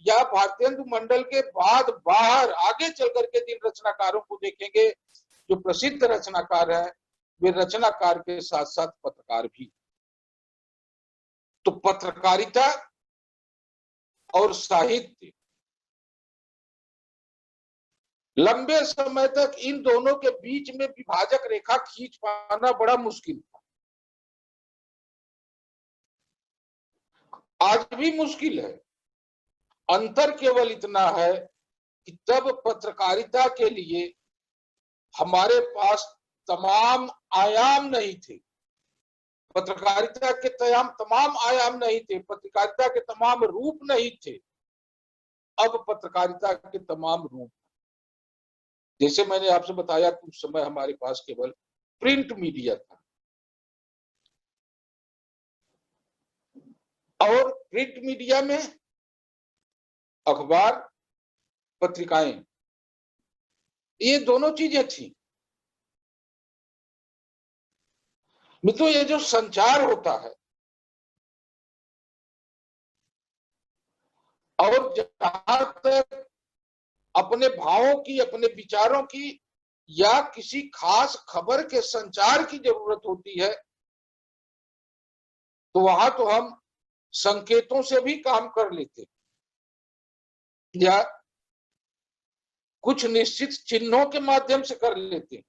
Speaker 4: या भारतेंदु मंडल के बाद बाहर आगे चल करके जिन रचनाकारों को देखेंगे जो प्रसिद्ध रचनाकार हैं, वे रचनाकार के साथ साथ पत्रकार भी। तो पत्रकारिता और साहित्य, लंबे समय तक इन दोनों के बीच में विभाजक रेखा खींच पाना बड़ा मुश्किल था। आज भी मुश्किल है। अंतर केवल इतना है कि तब पत्रकारिता के लिए हमारे पास तमाम आयाम नहीं थे, पत्रकारिता के तमाम आयाम नहीं थे, पत्रकारिता के तमाम रूप नहीं थे। अब पत्रकारिता के तमाम रूप, जैसे मैंने आपसे बताया कुछ समय हमारे पास केवल प्रिंट मीडिया था, और प्रिंट मीडिया में अखबार, पत्रिकाएं, ये दोनों चीजें थी। मित्रों, ये जो संचार होता है और जहां तक अपने भावों की, अपने विचारों की या किसी खास खबर के संचार की जरूरत होती है, तो वहां तो हम संकेतों से भी काम कर लेते या कुछ निश्चित चिन्हों के माध्यम से कर लेते।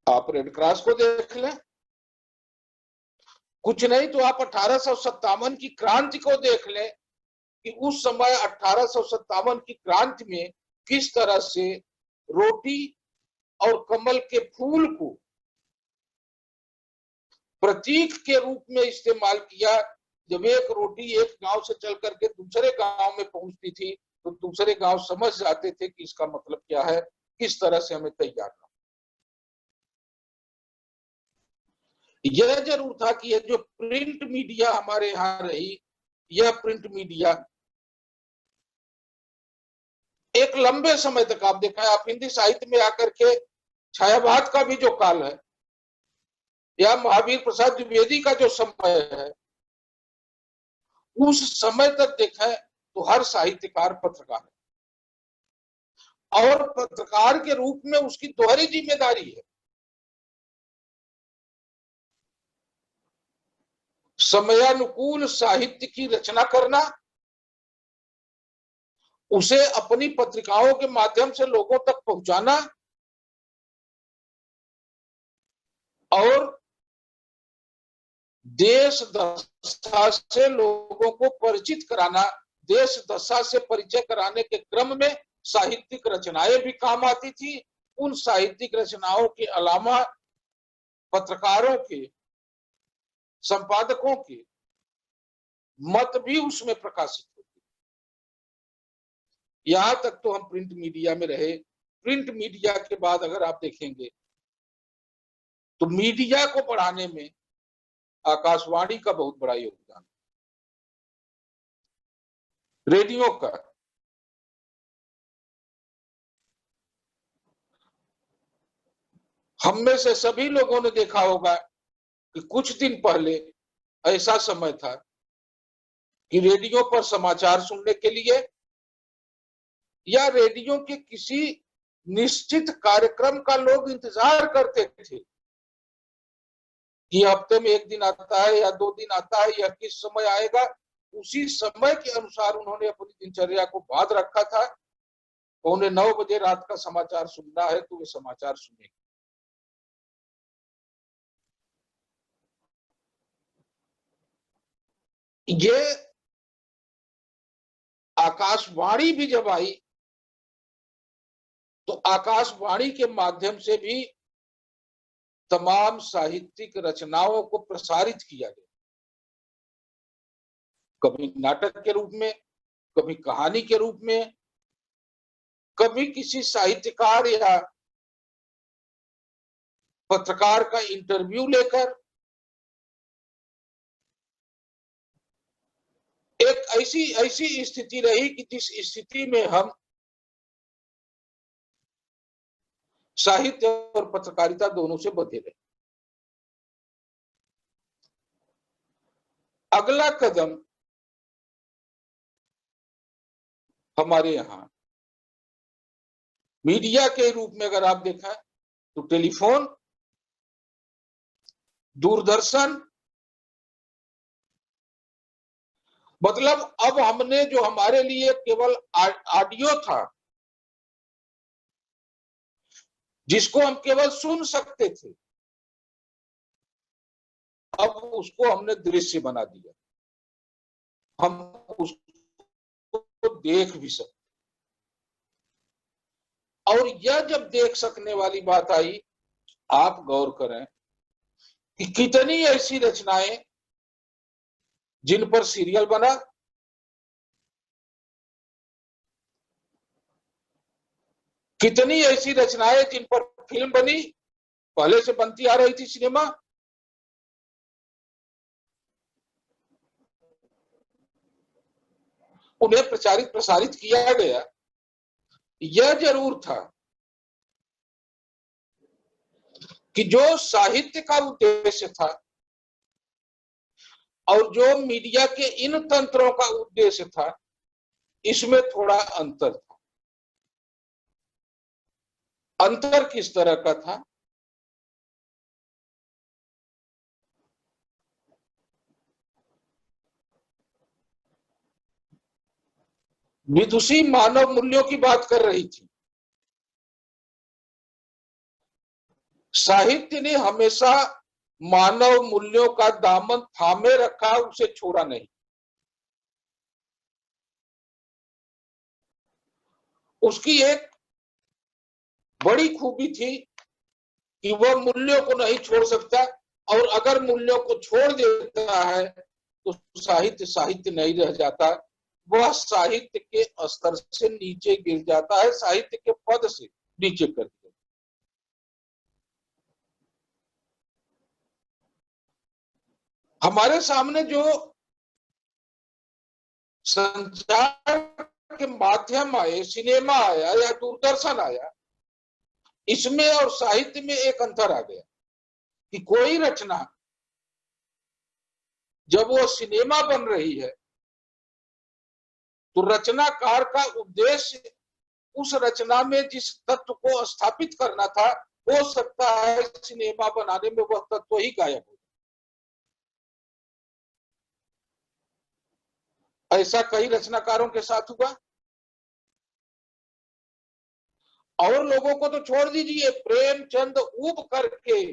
Speaker 4: आप रेड क्रॉस को देख लें, कुछ नहीं तो आप 1857 की क्रांति को देख लें कि उस समय 1857 की क्रांति में किस तरह से रोटी और कमल के फूल को प्रतीक के रूप में इस्तेमाल किया। जब एक रोटी एक गांव से चल करके दूसरे गांव में पहुंचती थी तो दूसरे गांव समझ जाते थे कि इसका मतलब क्या है, किस तरह से हमें तैयार करना। यह जरूर था कि यह जो प्रिंट मीडिया हमारे यहाँ रही, यह प्रिंट मीडिया एक लंबे समय तक, आप देखा है, आप हिंदी साहित्य में आकर के छायावाद का भी जो काल है या महावीर प्रसाद द्विवेदी का जो समय है, उस समय तक देखें तो हर साहित्यकार पत्रकार है और पत्रकार के रूप में उसकी दोहरी जिम्मेदारी है। समयानुकूल साहित्य की रचना करना, उसे अपनी पत्रिकाओं के माध्यम से लोगों तक पहुंचाना और देश दशा से लोगों को परिचित कराना। देश दशा से परिचय कराने के क्रम में साहित्यिक रचनाएं भी काम आती थी। उन साहित्यिक रचनाओं के अलावा पत्रकारों के, संपादकों के मत भी उसमें प्रकाशित होते। यहां तक तो हम प्रिंट मीडिया में रहे। प्रिंट मीडिया के बाद अगर आप देखेंगे तो मीडिया को बढ़ाने में आकाशवाणी का बहुत बड़ा योगदान, रेडियो का। हम में से सभी लोगों ने देखा होगा कि कुछ दिन पहले ऐसा समय था कि रेडियो पर समाचार सुनने के लिए या रेडियो के किसी निश्चित कार्यक्रम का लोग इंतजार करते थे कि हफ्ते में एक दिन आता है या 2 दिन आता है या किस समय आएगा। उसी समय के अनुसार उन्होंने अपनी दिनचर्या को बांध रखा था। उन्हें 9 बजे रात का समाचार सुनना है तो वे समाचार सुनेंगे। ये आकाशवाणी भी जब आई तो आकाशवाणी के माध्यम से भी तमाम साहित्यिक रचनाओं को प्रसारित किया गया, कभी नाटक के रूप में, कभी कहानी के रूप में, कभी किसी साहित्यकार या पत्रकार का इंटरव्यू लेकर एक ऐसी स्थिति रही कि जिस स्थिति में हम साहित्य और पत्रकारिता दोनों से बंधे रहे। अगला कदम हमारे यहां मीडिया के रूप में अगर आप देखा तो टेलीफोन, दूरदर्शन, मतलब अब हमने जो हमारे लिए केवल ऑडियो था, जिसको हम केवल सुन सकते थे, अब उसको हमने दृश्य बना दिया। हम उसको देख भी सकते। और यह जब देख सकने वाली बात आई, आप गौर करें कि कितनी ऐसी रचनाएं जिन पर सीरियल बना, कितनी ऐसी रचनाएं जिन पर फिल्म बनी, पहले से बनती आ रही थी सिनेमा, उन्हें प्रसारित किया गया। यह जरूर था कि जो साहित्य का उद्देश्य था और जो मीडिया के इन तंत्रों का उद्देश्य था, इसमें थोड़ा अंतर था। अंतर किस तरह का था? विदुषी मानव मूल्यों की बात कर रही थी। साहित्य ने हमेशा मानव मूल्यों का दामन थामे रखा, उसे छोड़ा नहीं। उसकी एक बड़ी खूबी थी कि वह मूल्यों को नहीं छोड़ सकता, और अगर मूल्यों को छोड़ देता है तो साहित्य साहित्य नहीं रह जाता, वह साहित्य के स्तर से नीचे गिर जाता है, साहित्य के पद से नीचे कर दिया। हमारे सामने जो संचार के माध्यम आए, सिनेमा आया या दूरदर्शन आया, इसमें और साहित्य में एक अंतर आ गया कि कोई रचना जब वो सिनेमा बन रही है तो रचनाकार का उद्देश्य उस रचना में जिस तत्व को स्थापित करना था, हो सकता है सिनेमा बनाने में वह तत्व ही गायब हो। ऐसा कई रचनाकारों के साथ हुआ। और लोगों को तो छोड़ दीजिए, प्रेमचंद ऊब करके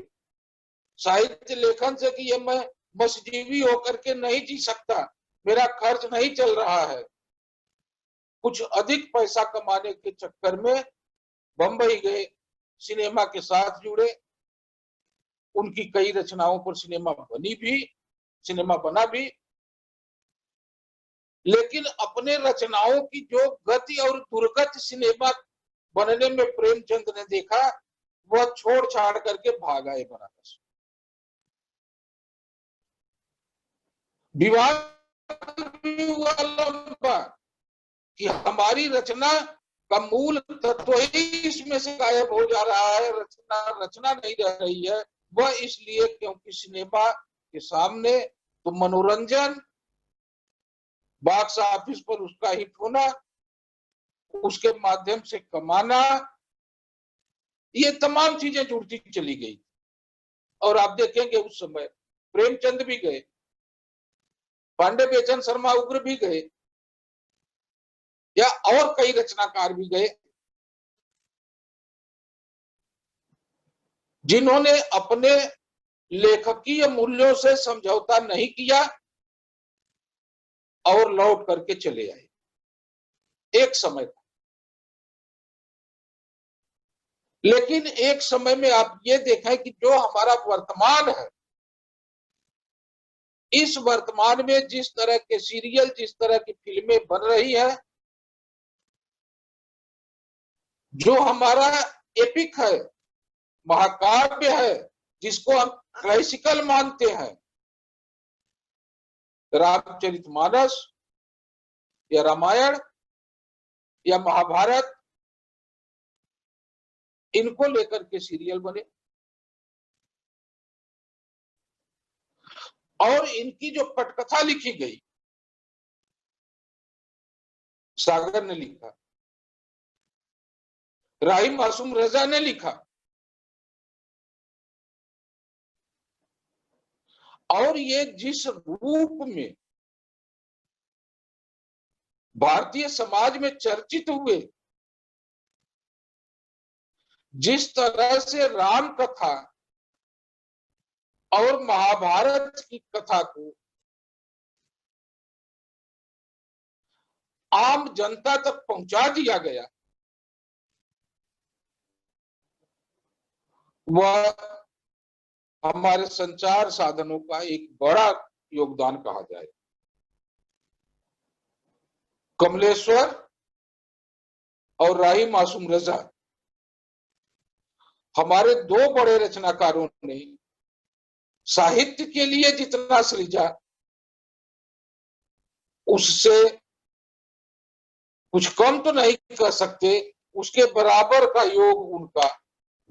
Speaker 4: साहित्य लेखन से कि ये मैं मस्जिदी होकर के नहीं जी सकता, मेरा खर्च नहीं चल रहा है, कुछ अधिक पैसा कमाने के चक्कर में बंबई गए, सिनेमा के साथ जुड़े, उनकी कई रचनाओं पर सिनेमा बना भी, लेकिन अपने रचनाओं की जो गति और दुर्गति सिनेमा बनने में प्रेमचंद ने देखा, वह छोड़ छाड़ करके भाग आए बनारस। विवाद भी हुआ लंबा कि हमारी रचना का मूल तत्व ही इसमें से गायब हो जा रहा है, रचना नहीं रह रही है। वह इसलिए क्योंकि सिनेमा के सामने तो मनोरंजन, बॉक्स ऑफिस पर उसका हिट होना, उसके माध्यम से कमाना, ये तमाम चीजें जुड़ती चली गई। और आप देखेंगे उस समय प्रेमचंद भी गए, पांडे बेचन शर्मा उग्र भी गए, या और कई रचनाकार भी गए, जिन्होंने अपने लेखकीय मूल्यों से समझौता नहीं किया और लौट करके चले आए। एक समय था, लेकिन एक समय में आप ये देखें कि जो हमारा वर्तमान है, इस वर्तमान में जिस तरह के सीरियल, जिस तरह की फिल्में बन रही है, जो हमारा एपिक है, महाकाव्य है, जिसको हम क्लासिकल मानते हैं, रामचरितमानस या रामायण या महाभारत, इनको लेकर के सीरियल बने और इनकी जो पटकथा लिखी गई, सागर ने लिखा, राही मासूम रजा ने लिखा, और ये जिस रूप में भारतीय समाज में चर्चित हुए, जिस तरह से राम कथा और महाभारत की कथा को आम जनता तक पहुंचा दिया गया, वह हमारे संचार साधनों का एक बड़ा योगदान कहा जाए। कमलेश्वर और राही मासूम रजा हमारे दो बड़े रचनाकारों ने साहित्य के लिए जितना सृजा, उससे कुछ कम तो नहीं कर सकते, उसके बराबर का योग उनका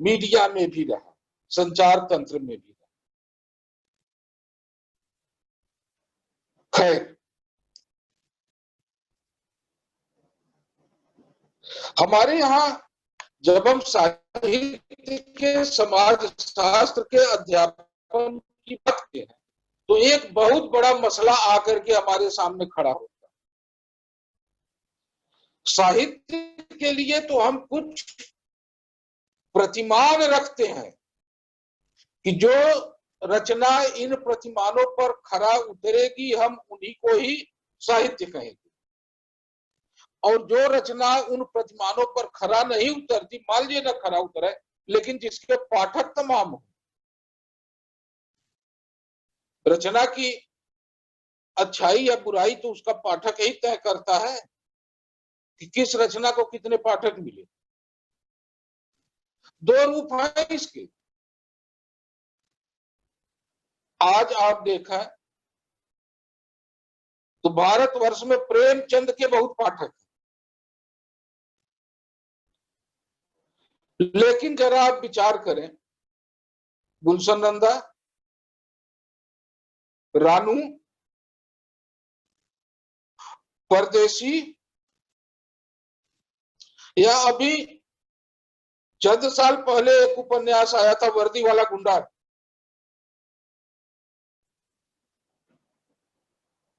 Speaker 4: मीडिया में भी रहा, संचार तंत्र में भी रहा। खैर, हमारे यहाँ जब हम साहित्य के, समाज शास्त्र के अध्यापन की बात करते हैं, तो एक बहुत बड़ा मसला आकर के हमारे सामने खड़ा होता है। साहित्य के लिए तो हम कुछ प्रतिमान रखते हैं कि जो रचना इन प्रतिमानों पर खरा उतरेगी, हम उन्हीं को ही साहित्य कहेंगे, और जो रचना उन प्रतिमानों पर खरा नहीं उतरती, मान लीजिए न खरा उतरे, लेकिन जिसके पाठक तमाम हो, रचना की अच्छाई या बुराई तो उसका पाठक ही तय करता है कि किस रचना को कितने पाठक मिले। दो रूप है इसके। आज आप देखा तो भारतवर्ष में प्रेमचंद के बहुत पाठक हैं, लेकिन जरा आप विचार करें, गुलशन नंदा, रानू, परदेसी, या अभी चंद साल पहले एक उपन्यास आया था वर्दी वाला गुंडा,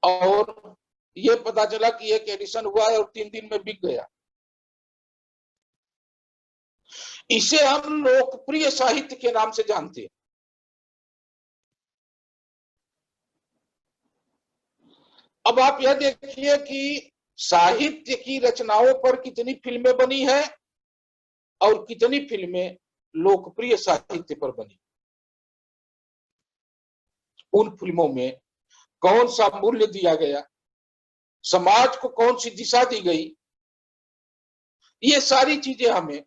Speaker 4: और ये पता चला कि एक एडिशन हुआ है और 3 दिन में बिक गया। इसे हम लोकप्रिय साहित्य के नाम से जानते हैं। अब आप यह देखिए कि साहित्य की रचनाओं पर कितनी फिल्में बनी है और कितनी फिल्में लोकप्रिय साहित्य पर बनी। उन फिल्मों में कौन सा मूल्य दिया गया, समाज को कौन सी दिशा दी गई, ये सारी चीजें हमें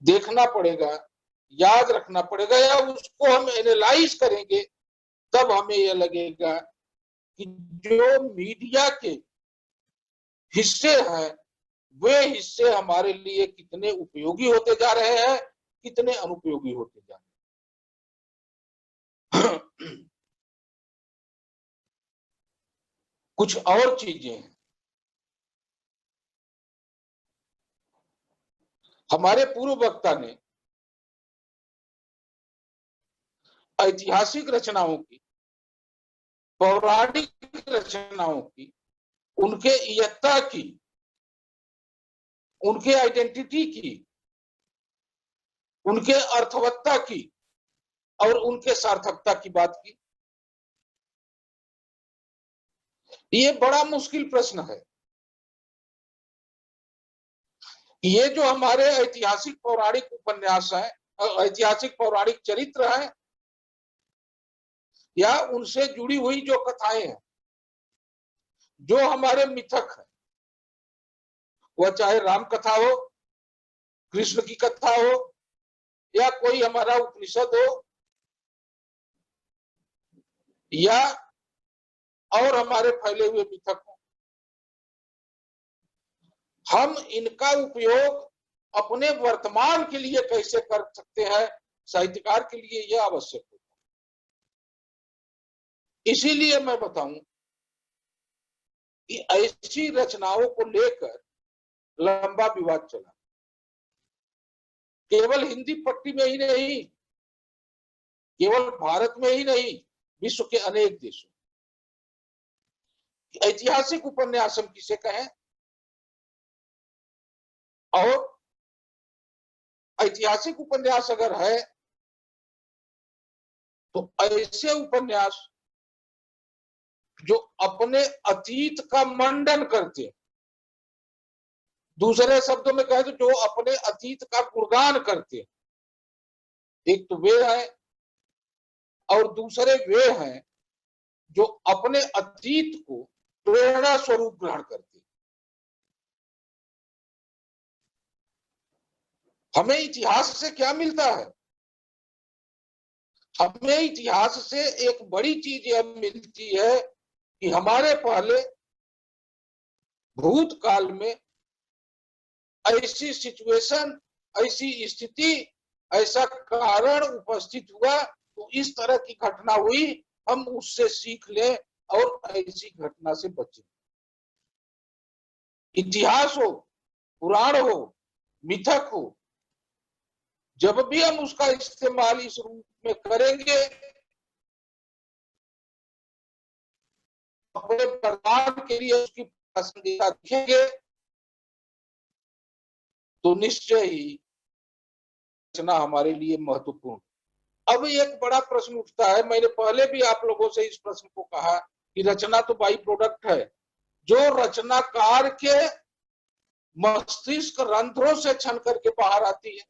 Speaker 4: देखना पड़ेगा, याद रखना पड़ेगा, या उसको हम एनालाइज करेंगे, तब हमें यह लगेगा कि जो मीडिया के हिस्से हैं, वे हिस्से हमारे लिए कितने उपयोगी होते जा रहे हैं, कितने अनुपयोगी होते जा रहे हैं। कुछ और चीजें हैं। हमारे पूर्व वक्ता ने ऐतिहासिक रचनाओं की, पौराणिक रचनाओं की, उनके इयत्ता की, उनके आइडेंटिटी की, उनके अर्थवत्ता की और उनके सार्थकता की बात की। ये बड़ा मुश्किल प्रश्न है। ये जो हमारे ऐतिहासिक पौराणिक उपन्यास है, ऐतिहासिक पौराणिक चरित्र है, या उनसे जुड़ी हुई जो कथाएं हैं, जो हमारे मिथक है, वह चाहे राम कथा हो, कृष्ण की कथा हो, या कोई हमारा उपनिषद हो या और हमारे फैले हुए मिथक हो, हम इनका उपयोग अपने वर्तमान के लिए कैसे कर सकते हैं, साहित्यकार के लिए यह आवश्यक होता है। इसीलिए मैं बताऊं कि ऐसी रचनाओं को लेकर लंबा विवाद चला, केवल हिंदी पट्टी में ही नहीं, केवल भारत में ही नहीं, विश्व के अनेक देशों। ऐतिहासिक उपन्यास हम किसे कहें, और ऐतिहासिक उपन्यास अगर है तो ऐसे उपन्यास जो अपने अतीत का मंडन करते हैं, दूसरे शब्दों में कहें तो जो अपने अतीत का गुणगान करते हैं, एक तो वे हैं और दूसरे वे हैं जो अपने अतीत को प्रेरणा स्वरूप ग्रहण करते हैं। हमें इतिहास से क्या मिलता है? हमें इतिहास से एक बड़ी चीज यह मिलती है कि हमारे पहले भूतकाल में ऐसी सिचुएशन, ऐसी स्थिति, ऐसा कारण उपस्थित हुआ, तो इस तरह की घटना हुई, हम उससे सीख लें और ऐसी घटना से बचें। इतिहास हो, पुराण हो, मिथक हो, जब भी हम उसका इस्तेमाल इस रूप में करेंगे, अपने वर्तमान के लिए उसकी प्रासंगिकता देखेंगे, तो निश्चय ही रचना हमारे लिए महत्वपूर्ण। अब एक बड़ा प्रश्न उठता है, मैंने पहले भी आप लोगों से इस प्रश्न को कहा कि रचना तो बाई प्रोडक्ट है, जो रचनाकार के मस्तिष्क रंध्रों से छन करके बाहर आती है।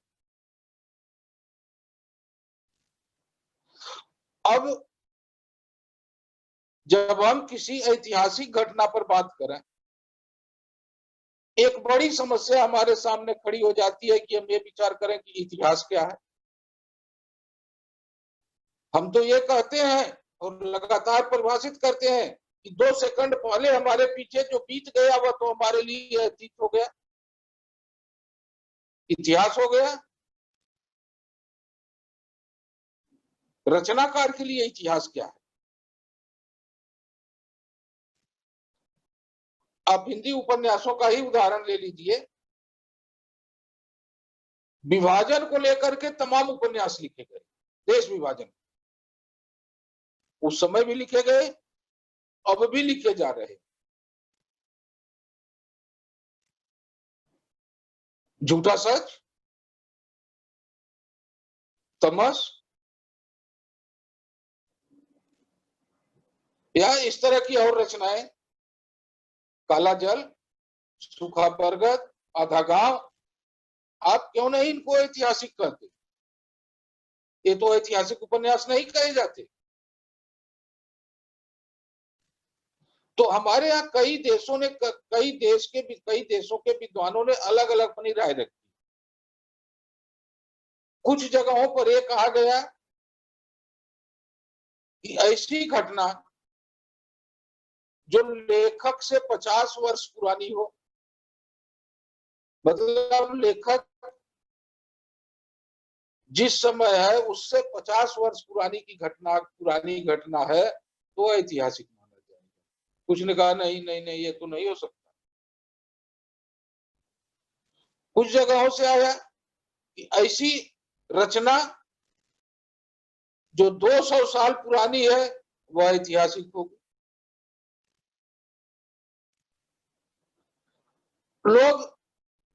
Speaker 4: अब जब हम किसी ऐतिहासिक घटना पर बात करें, एक बड़ी समस्या हमारे सामने खड़ी हो जाती है कि हम ये विचार करें कि इतिहास क्या है। हम तो ये कहते हैं और लगातार परिभाषित करते हैं कि 2 सेकंड पहले हमारे पीछे जो बीत गया वह तो हमारे लिए अतीत हो गया, इतिहास हो गया। रचनाकार के लिए इतिहास क्या है? आप हिंदी उपन्यासों का ही उदाहरण ले लीजिए, विभाजन को लेकर के तमाम उपन्यास लिखे गए, देश विभाजन उस समय भी लिखे गए, अब भी लिखे जा रहे। झूठा सच, तमस, या इस तरह की और रचनाएं, काला जल, सूखा बरगद, आधा गांव, आप क्यों नहीं इनको ऐतिहासिक कहते? ये तो ऐतिहासिक उपन्यास नहीं कहे जाते। तो हमारे यहाँ कई देशों ने, कई देशों के विद्वानों ने अलग अलग अपनी राय रखी। कुछ जगहों पर यह कहा गया कि ऐसी घटना जो लेखक से 50 वर्ष पुरानी हो, मतलब लेखक जिस समय है उससे 50 वर्ष पुरानी घटना है, तो ऐतिहासिक माना जाएगा। कुछ ने कहा नहीं नहीं नहीं, ये तो नहीं हो सकता। कुछ जगहों से आया कि ऐसी रचना जो 200 साल पुरानी है वह ऐतिहासिक होगी। लोग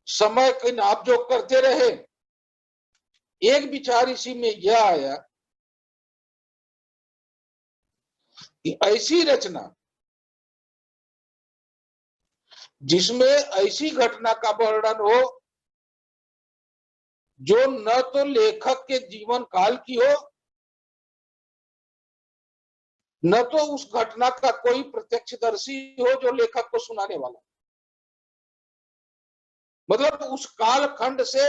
Speaker 4: समय की नापजोक करते रहे। एक विचार इसी में यह आया कि ऐसी रचना जिसमें ऐसी घटना का वर्णन हो जो न तो लेखक के जीवन काल की हो, न तो उस घटना का कोई प्रत्यक्षदर्शी हो जो लेखक को सुनाने वाला, मतलब उस कालखंड से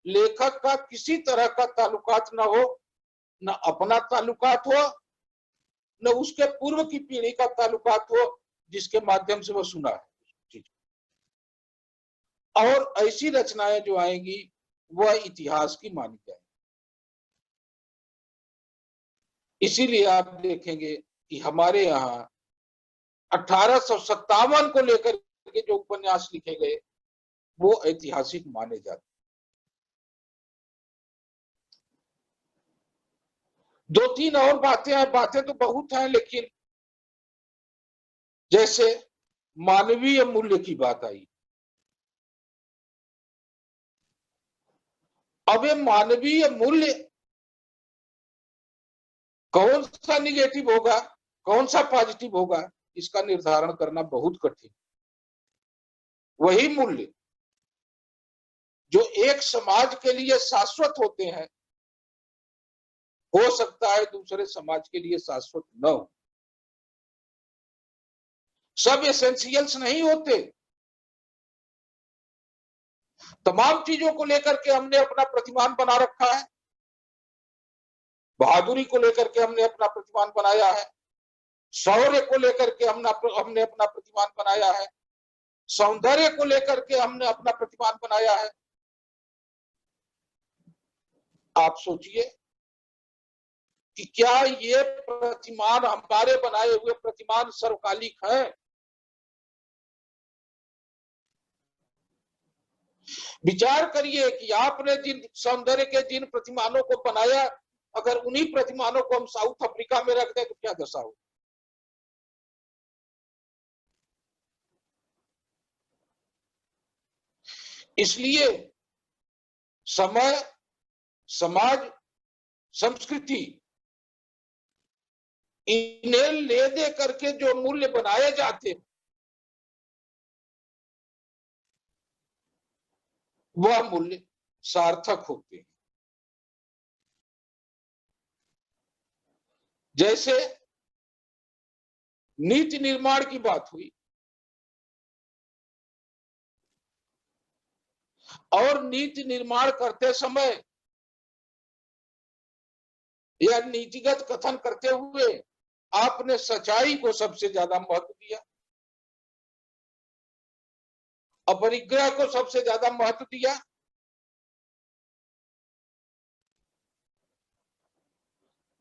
Speaker 4: लेखक का किसी तरह का ताल्लुकात न हो, न अपना ताल्लुकात हो, न उसके पूर्व की पीढ़ी का ताल्लुकात हो जिसके माध्यम से वह सुना है। और ऐसी रचनाएं जो आएंगी वह इतिहास की मानी जाएंगी। इसीलिए आप देखेंगे कि हमारे यहाँ 1857 को लेकर के जो उपन्यास लिखे गए वो ऐतिहासिक माने जाते। दो तीन और बातें हैं, बातें तो बहुत हैं, लेकिन जैसे मानवीय मूल्य की बात आई। अब ये मानवीय मूल्य कौन सा निगेटिव होगा, कौन सा पॉजिटिव होगा, इसका निर्धारण करना बहुत कठिन। वही मूल्य जो एक समाज के लिए शाश्वत होते हैं, हो सकता है दूसरे समाज के लिए शाश्वत न हो। सब एसेंशियल्स नहीं होते। तमाम चीजों को लेकर के हमने अपना प्रतिमान बना रखा है। बहादुरी को लेकर के हमने अपना प्रतिमान बनाया है, शौर्य को लेकर के हमने अपना प्रतिमान बनाया है, सौंदर्य को लेकर के हमने अपना प्रतिमान बनाया है। आप सोचिए कि क्या ये प्रतिमान, हमारे बनाए हुए प्रतिमान सर्वकालिक हैं? विचार करिए कि आपने जिन सौंदर्य के जिन प्रतिमानों को बनाया, अगर उन्हीं प्रतिमानों को हम साउथ अफ्रीका में रख दें तो क्या दशा हो। इसलिए समय, समाज, संस्कृति, इन्हें ले दे करके जो मूल्य बनाए जाते हैं वह मूल्य सार्थक होते हैं। जैसे नीति निर्माण की बात हुई, और नीति निर्माण करते समय या नीतिगत कथन करते हुए आपने सच्चाई को सबसे ज्यादा महत्व दिया, अपरिग्रह को सबसे ज्यादा महत्व दिया।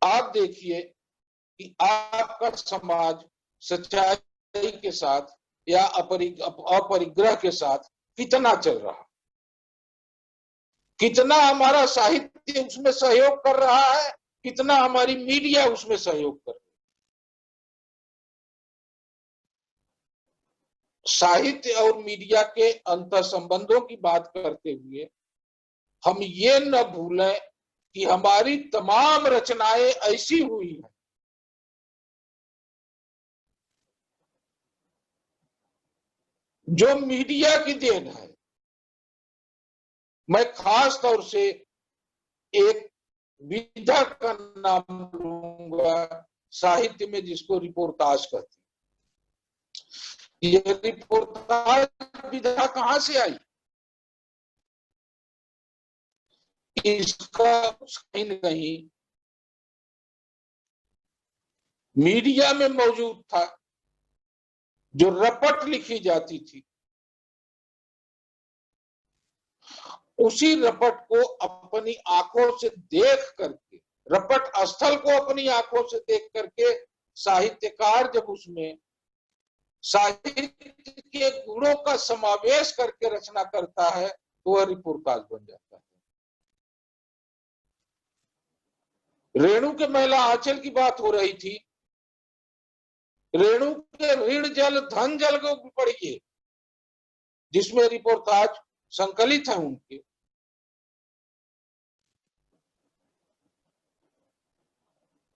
Speaker 4: आप देखिए कि आपका समाज सच्चाई के साथ या अपरिग्रह के साथ कितना चल रहा, कितना हमारा साहित्य उसमें सहयोग कर रहा है, कितना हमारी मीडिया उसमें सहयोग कर रही है। साहित्य और मीडिया के अंतर संबंधों की बात करते हुए हम ये न भूलें कि हमारी तमाम रचनाएं ऐसी हुई हैं जो मीडिया की देन है। मैं खास तौर से एक विधा का नाम लूंगा साहित्य में, जिसको रिपोर्टाज कहते हैं। ये रिपोर्टाज विधा कहां से आई? इसका कहीं न कहीं मीडिया में मौजूद था। जो रपट लिखी जाती थी, उसी रपट को अपनी आंखों से देख करके, रपट स्थल को अपनी आंखों से देख करके साहित्यकार जब उसमें साहित्य के गुणों का समावेश करके रचना करता है तो वह रिपोर्टाज बन जाता है। रेणु के महिला आंचल की बात हो रही थी। रेणु के ऋण जल धन जल को पढ़िए, जिसमें रिपोर्टाज संकलित है उनके।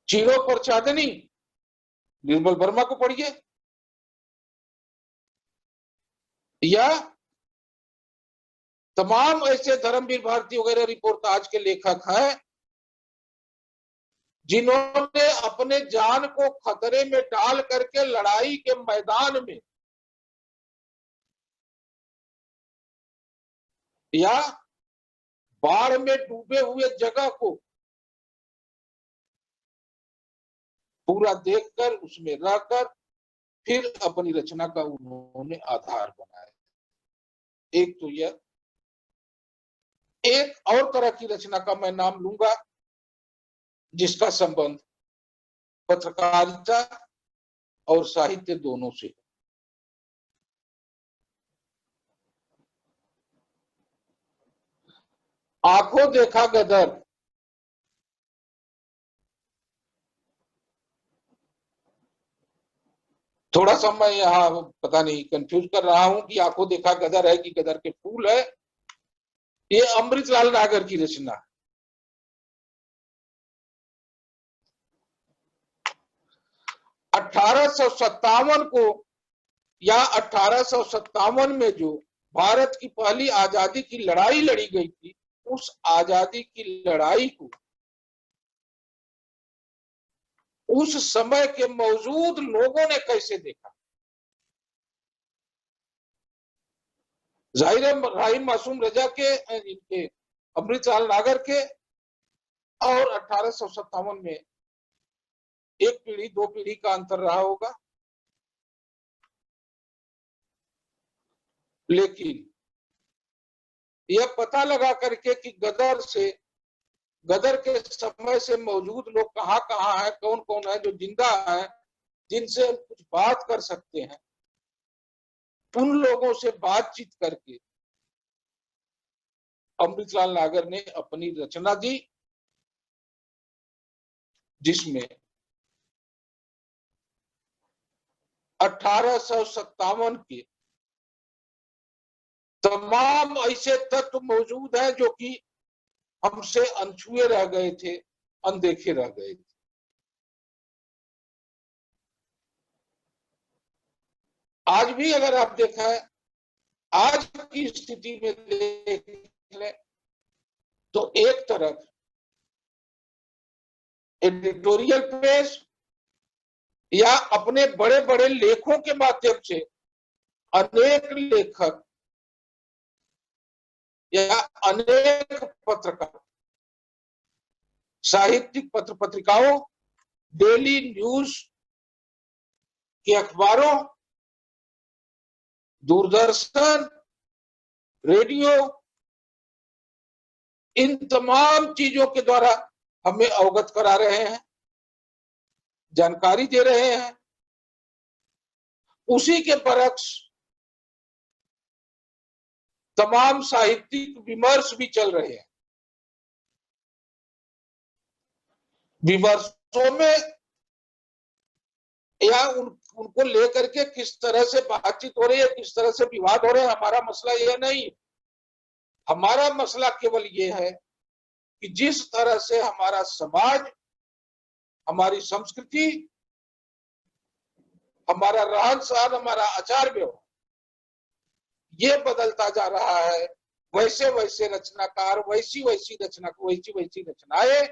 Speaker 4: चीरों पर चांदनी, निर्मल वर्मा को पढ़िए, या तमाम ऐसे धर्मवीर भारती वगैरह रिपोर्टाज के लेखक हैं जिन्होंने अपने जान को खतरे में डाल करके लड़ाई के मैदान में या बाढ़ में डूबे हुए जगह को पूरा देखकर उसमें रहकर फिर अपनी रचना का उन्होंने आधार बनाया। एक तो यह, एक और तरह की रचना का मैं नाम लूंगा जिसका संबंध पत्रकारिता और साहित्य दोनों से। आंखों देखा गदर थोड़ा सा मैं यहाँ पता नहीं कंफ्यूज कर रहा हूं कि आंखों देखा गदर है कि गदर के फूल है। ये अमृतलाल नागर की रचना है। 1857 को या 1857 में जो भारत की पहली आजादी की लड़ाई लड़ी गई थी, उस आजादी की लड़ाई को उस समय के मौजूद लोगों ने कैसे देखा। जाहिर है राही मासूम रजा के, इनके अमृतलाल नागर के और 1857 में एक पीढ़ी दो पीढ़ी का अंतर रहा होगा, लेकिन यह पता लगा करके कि गदर के समय से मौजूद लोग कहाँ कहाँ हैं, कौन कौन है जो जिंदा है, जिनसे हम कुछ बात कर सकते हैं, उन लोगों से बातचीत करके अमृतलाल नागर ने अपनी रचना दी, जिसमें 1857 के तमाम ऐसे तत्व मौजूद हैं जो कि हमसे अनछुए रह गए थे, अनदेखे रह गए थे। आज भी अगर आप देखें, आज की स्थिति में देख लें तो एक तरफ एडिटोरियल पेज या अपने बड़े बड़े लेखों के माध्यम से अनेक लेखक या अनेक पत्रकार साहित्यिक पत्र पत्रिकाओं, डेली न्यूज के अखबारों, दूरदर्शन, रेडियो, इन तमाम चीजों के द्वारा हमें अवगत करा रहे हैं, जानकारी दे रहे हैं। उसी के बरक्स तमाम साहित्यिक विमर्श भी चल रहे हैं। विमर्शों में या उनको लेकर के किस तरह से बातचीत हो रही है, किस तरह से विवाद हो रहे हैं, हमारा मसला यह नहीं है। हमारा मसला केवल ये है कि जिस तरह से हमारा समाज, हमारी संस्कृति, हमारा रहन सहन, हमारा आचार व्यवहार ये बदलता जा रहा है, वैसे वैसे रचनाकार वैसी वैसी रचनाएं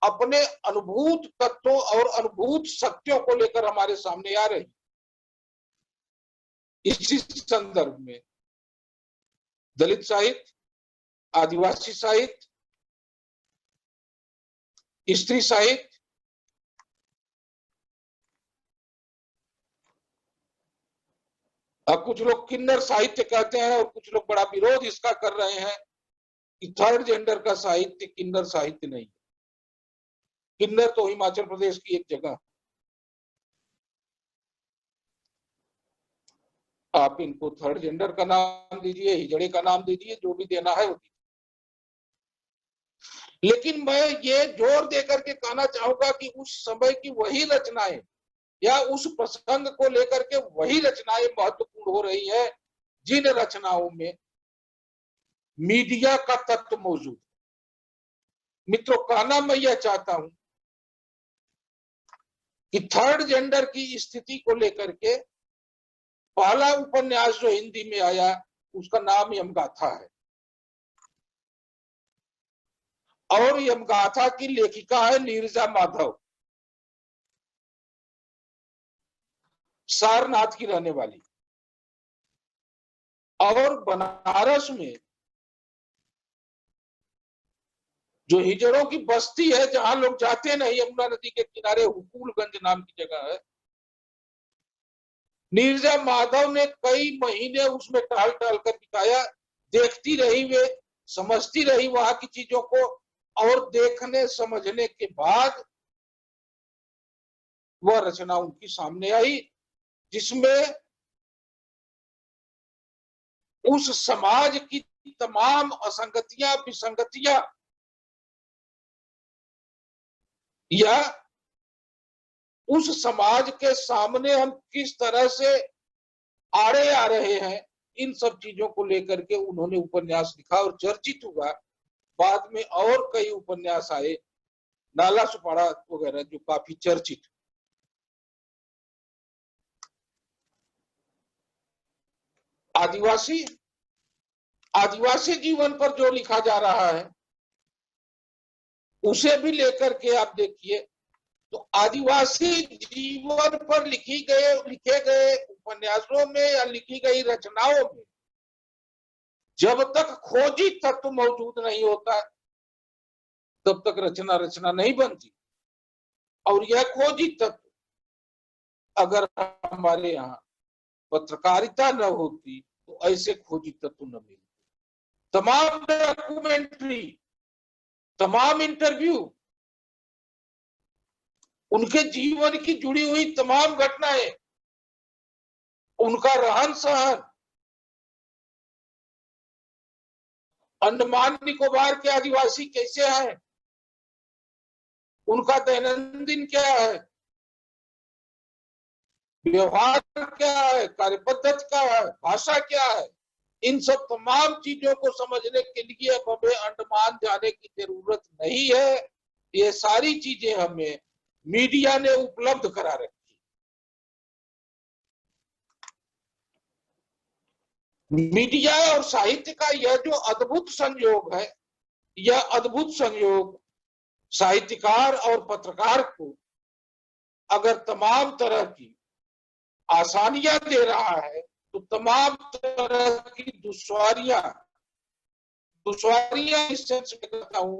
Speaker 4: अपने अनुभूत तत्वों और अनुभूत सत्यों को लेकर हमारे सामने आ रही। इसी संदर्भ में दलित साहित्य, आदिवासी साहित्य, स्त्री साहित्य, अब कुछ लोग किन्नर साहित्य कहते हैं और कुछ लोग बड़ा विरोध इसका कर रहे हैं कि थर्ड जेंडर का साहित्य किन्नर साहित्य नहीं है। किन्नर तो हिमाचल प्रदेश की एक जगह, आप इनको थर्ड जेंडर का नाम दीजिए, हिजड़े का नाम दीजिए, जो भी देना है वो दीजिए। लेकिन मैं ये जोर देकर के कहना चाहूंगा कि उस समय की वही रचनाएं या उस प्रसंग को लेकर के वही रचनाएं महत्वपूर्ण हो रही है जिन रचनाओं में मीडिया का तत्व मौजूद। मित्रों, कहना मैं यह चाहता हूं कि थर्ड जेंडर की स्थिति को लेकर के पहला उपन्यास जो हिंदी में आया उसका नाम यमगाथा है, और यमगाथा की लेखिका है नीरजा माधव, सारनाथ की रहने वाली। और बनारस में जो हिजड़ों की बस्ती है, जहां लोग जाते नहीं, यमुना नदी के किनारे हुकूलगंज नाम की जगह है, नीरजा माधव ने कई महीने उसमें टहल टहल कर बिताया। देखती रही, वे समझती रही वहां की चीजों को, और देखने समझने के बाद वह रचना उनकी सामने आई, जिसमें उस समाज की तमाम असंगतियां, विसंगतियां या उस समाज के सामने हम किस तरह से आड़े आ रहे हैं, इन सब चीजों को लेकर के उन्होंने उपन्यास लिखा और चर्चित हुआ। बाद में और कई उपन्यास आए, नाला सुपाड़ा वगैरह, जो काफी चर्चित। आदिवासी जीवन पर जो लिखा जा रहा है, उसे भी लेकर के आप देखिए, तो आदिवासी जीवन पर लिखे गए उपन्यासों में या लिखी गई रचनाओं में जब तक खोजी तत्व मौजूद नहीं होता, तब तक रचना नहीं बनती। और यह खोजी तत्व अगर हमारे यहाँ पत्रकारिता न होती, तो ऐसे खोजी तत्व न मिलते। तमाम डॉक्यूमेंट्री, तमाम इंटरव्यू, उनके जीवन की जुड़ी हुई तमाम घटनाएं, उनका रहन सहन, अंडमान निकोबार के आदिवासी कैसे हैं, उनका दैनंदिन क्या है, व्यवहार क्या है, कार्य पद्धति क्या है, भाषा क्या है, इन सब तमाम चीजों को समझने के लिए अब हमें अंडमान जाने की जरूरत नहीं है। ये सारी चीजें हमें मीडिया ने उपलब्ध करा रखी। मीडिया और साहित्य का यह जो अद्भुत संयोग है, यह अद्भुत संयोग साहित्यकार और पत्रकार को अगर तमाम तरह की आसानियां दे रहा है, तो तमाम तरह की दुश्वारियां इस सेंस में कहता हूं,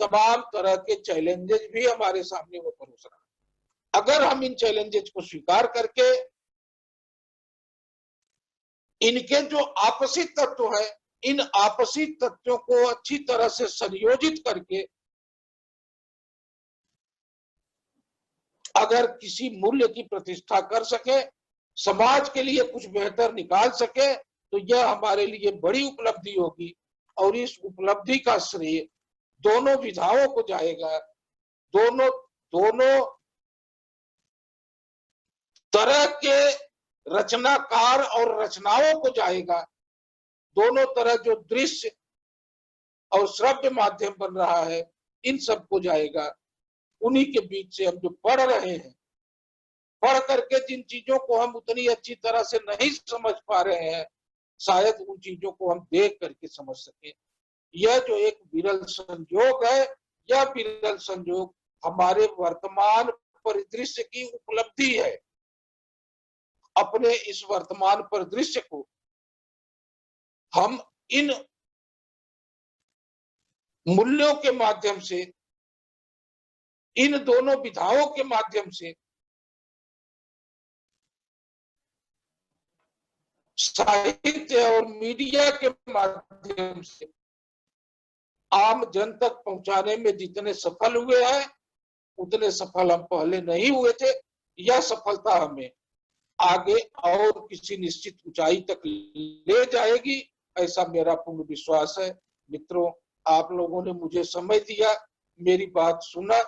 Speaker 4: तमाम तरह के चैलेंजेस भी हमारे सामने वो परोस रहा है। अगर हम इन चैलेंजेस को स्वीकार करके इनके जो आपसी तत्व है, इन आपसी तत्वों को अच्छी तरह से संयोजित करके अगर किसी मूल्य की प्रतिष्ठा कर सके, समाज के लिए कुछ बेहतर निकाल सके, तो यह हमारे लिए बड़ी उपलब्धि होगी। और इस उपलब्धि का श्रेय दोनों विधाओं को जाएगा, दोनों तरह के रचनाकार और रचनाओं को जाएगा। दोनों तरह जो दृश्य और श्रव्य माध्यम बन रहा है, इन सब को जाएगा। उन्हीं के बीच से हम जो पढ़ रहे हैं, पढ़ करके जिन चीजों को हम उतनी अच्छी तरह से नहीं समझ पा रहे हैं, शायद उन चीजों को हम देख करके समझ सके। यह जो एक विरल संयोग है, यह विरल संयोग हमारे वर्तमान परिदृश्य की उपलब्धि है। अपने इस वर्तमान परिदृश्य को हम इन मूल्यों के माध्यम से, इन दोनों विधाओं के माध्यम से, साहित्य और मीडिया के माध्यम से आम जन तक पहुंचाने में जितने सफल हुए हैं, उतने सफल हम पहले नहीं हुए थे। यह सफलता हमें आगे और किसी निश्चित ऊंचाई तक ले जाएगी, ऐसा मेरा पूर्ण विश्वास है। मित्रों, आप लोगों ने मुझे समय दिया, मेरी बात सुना,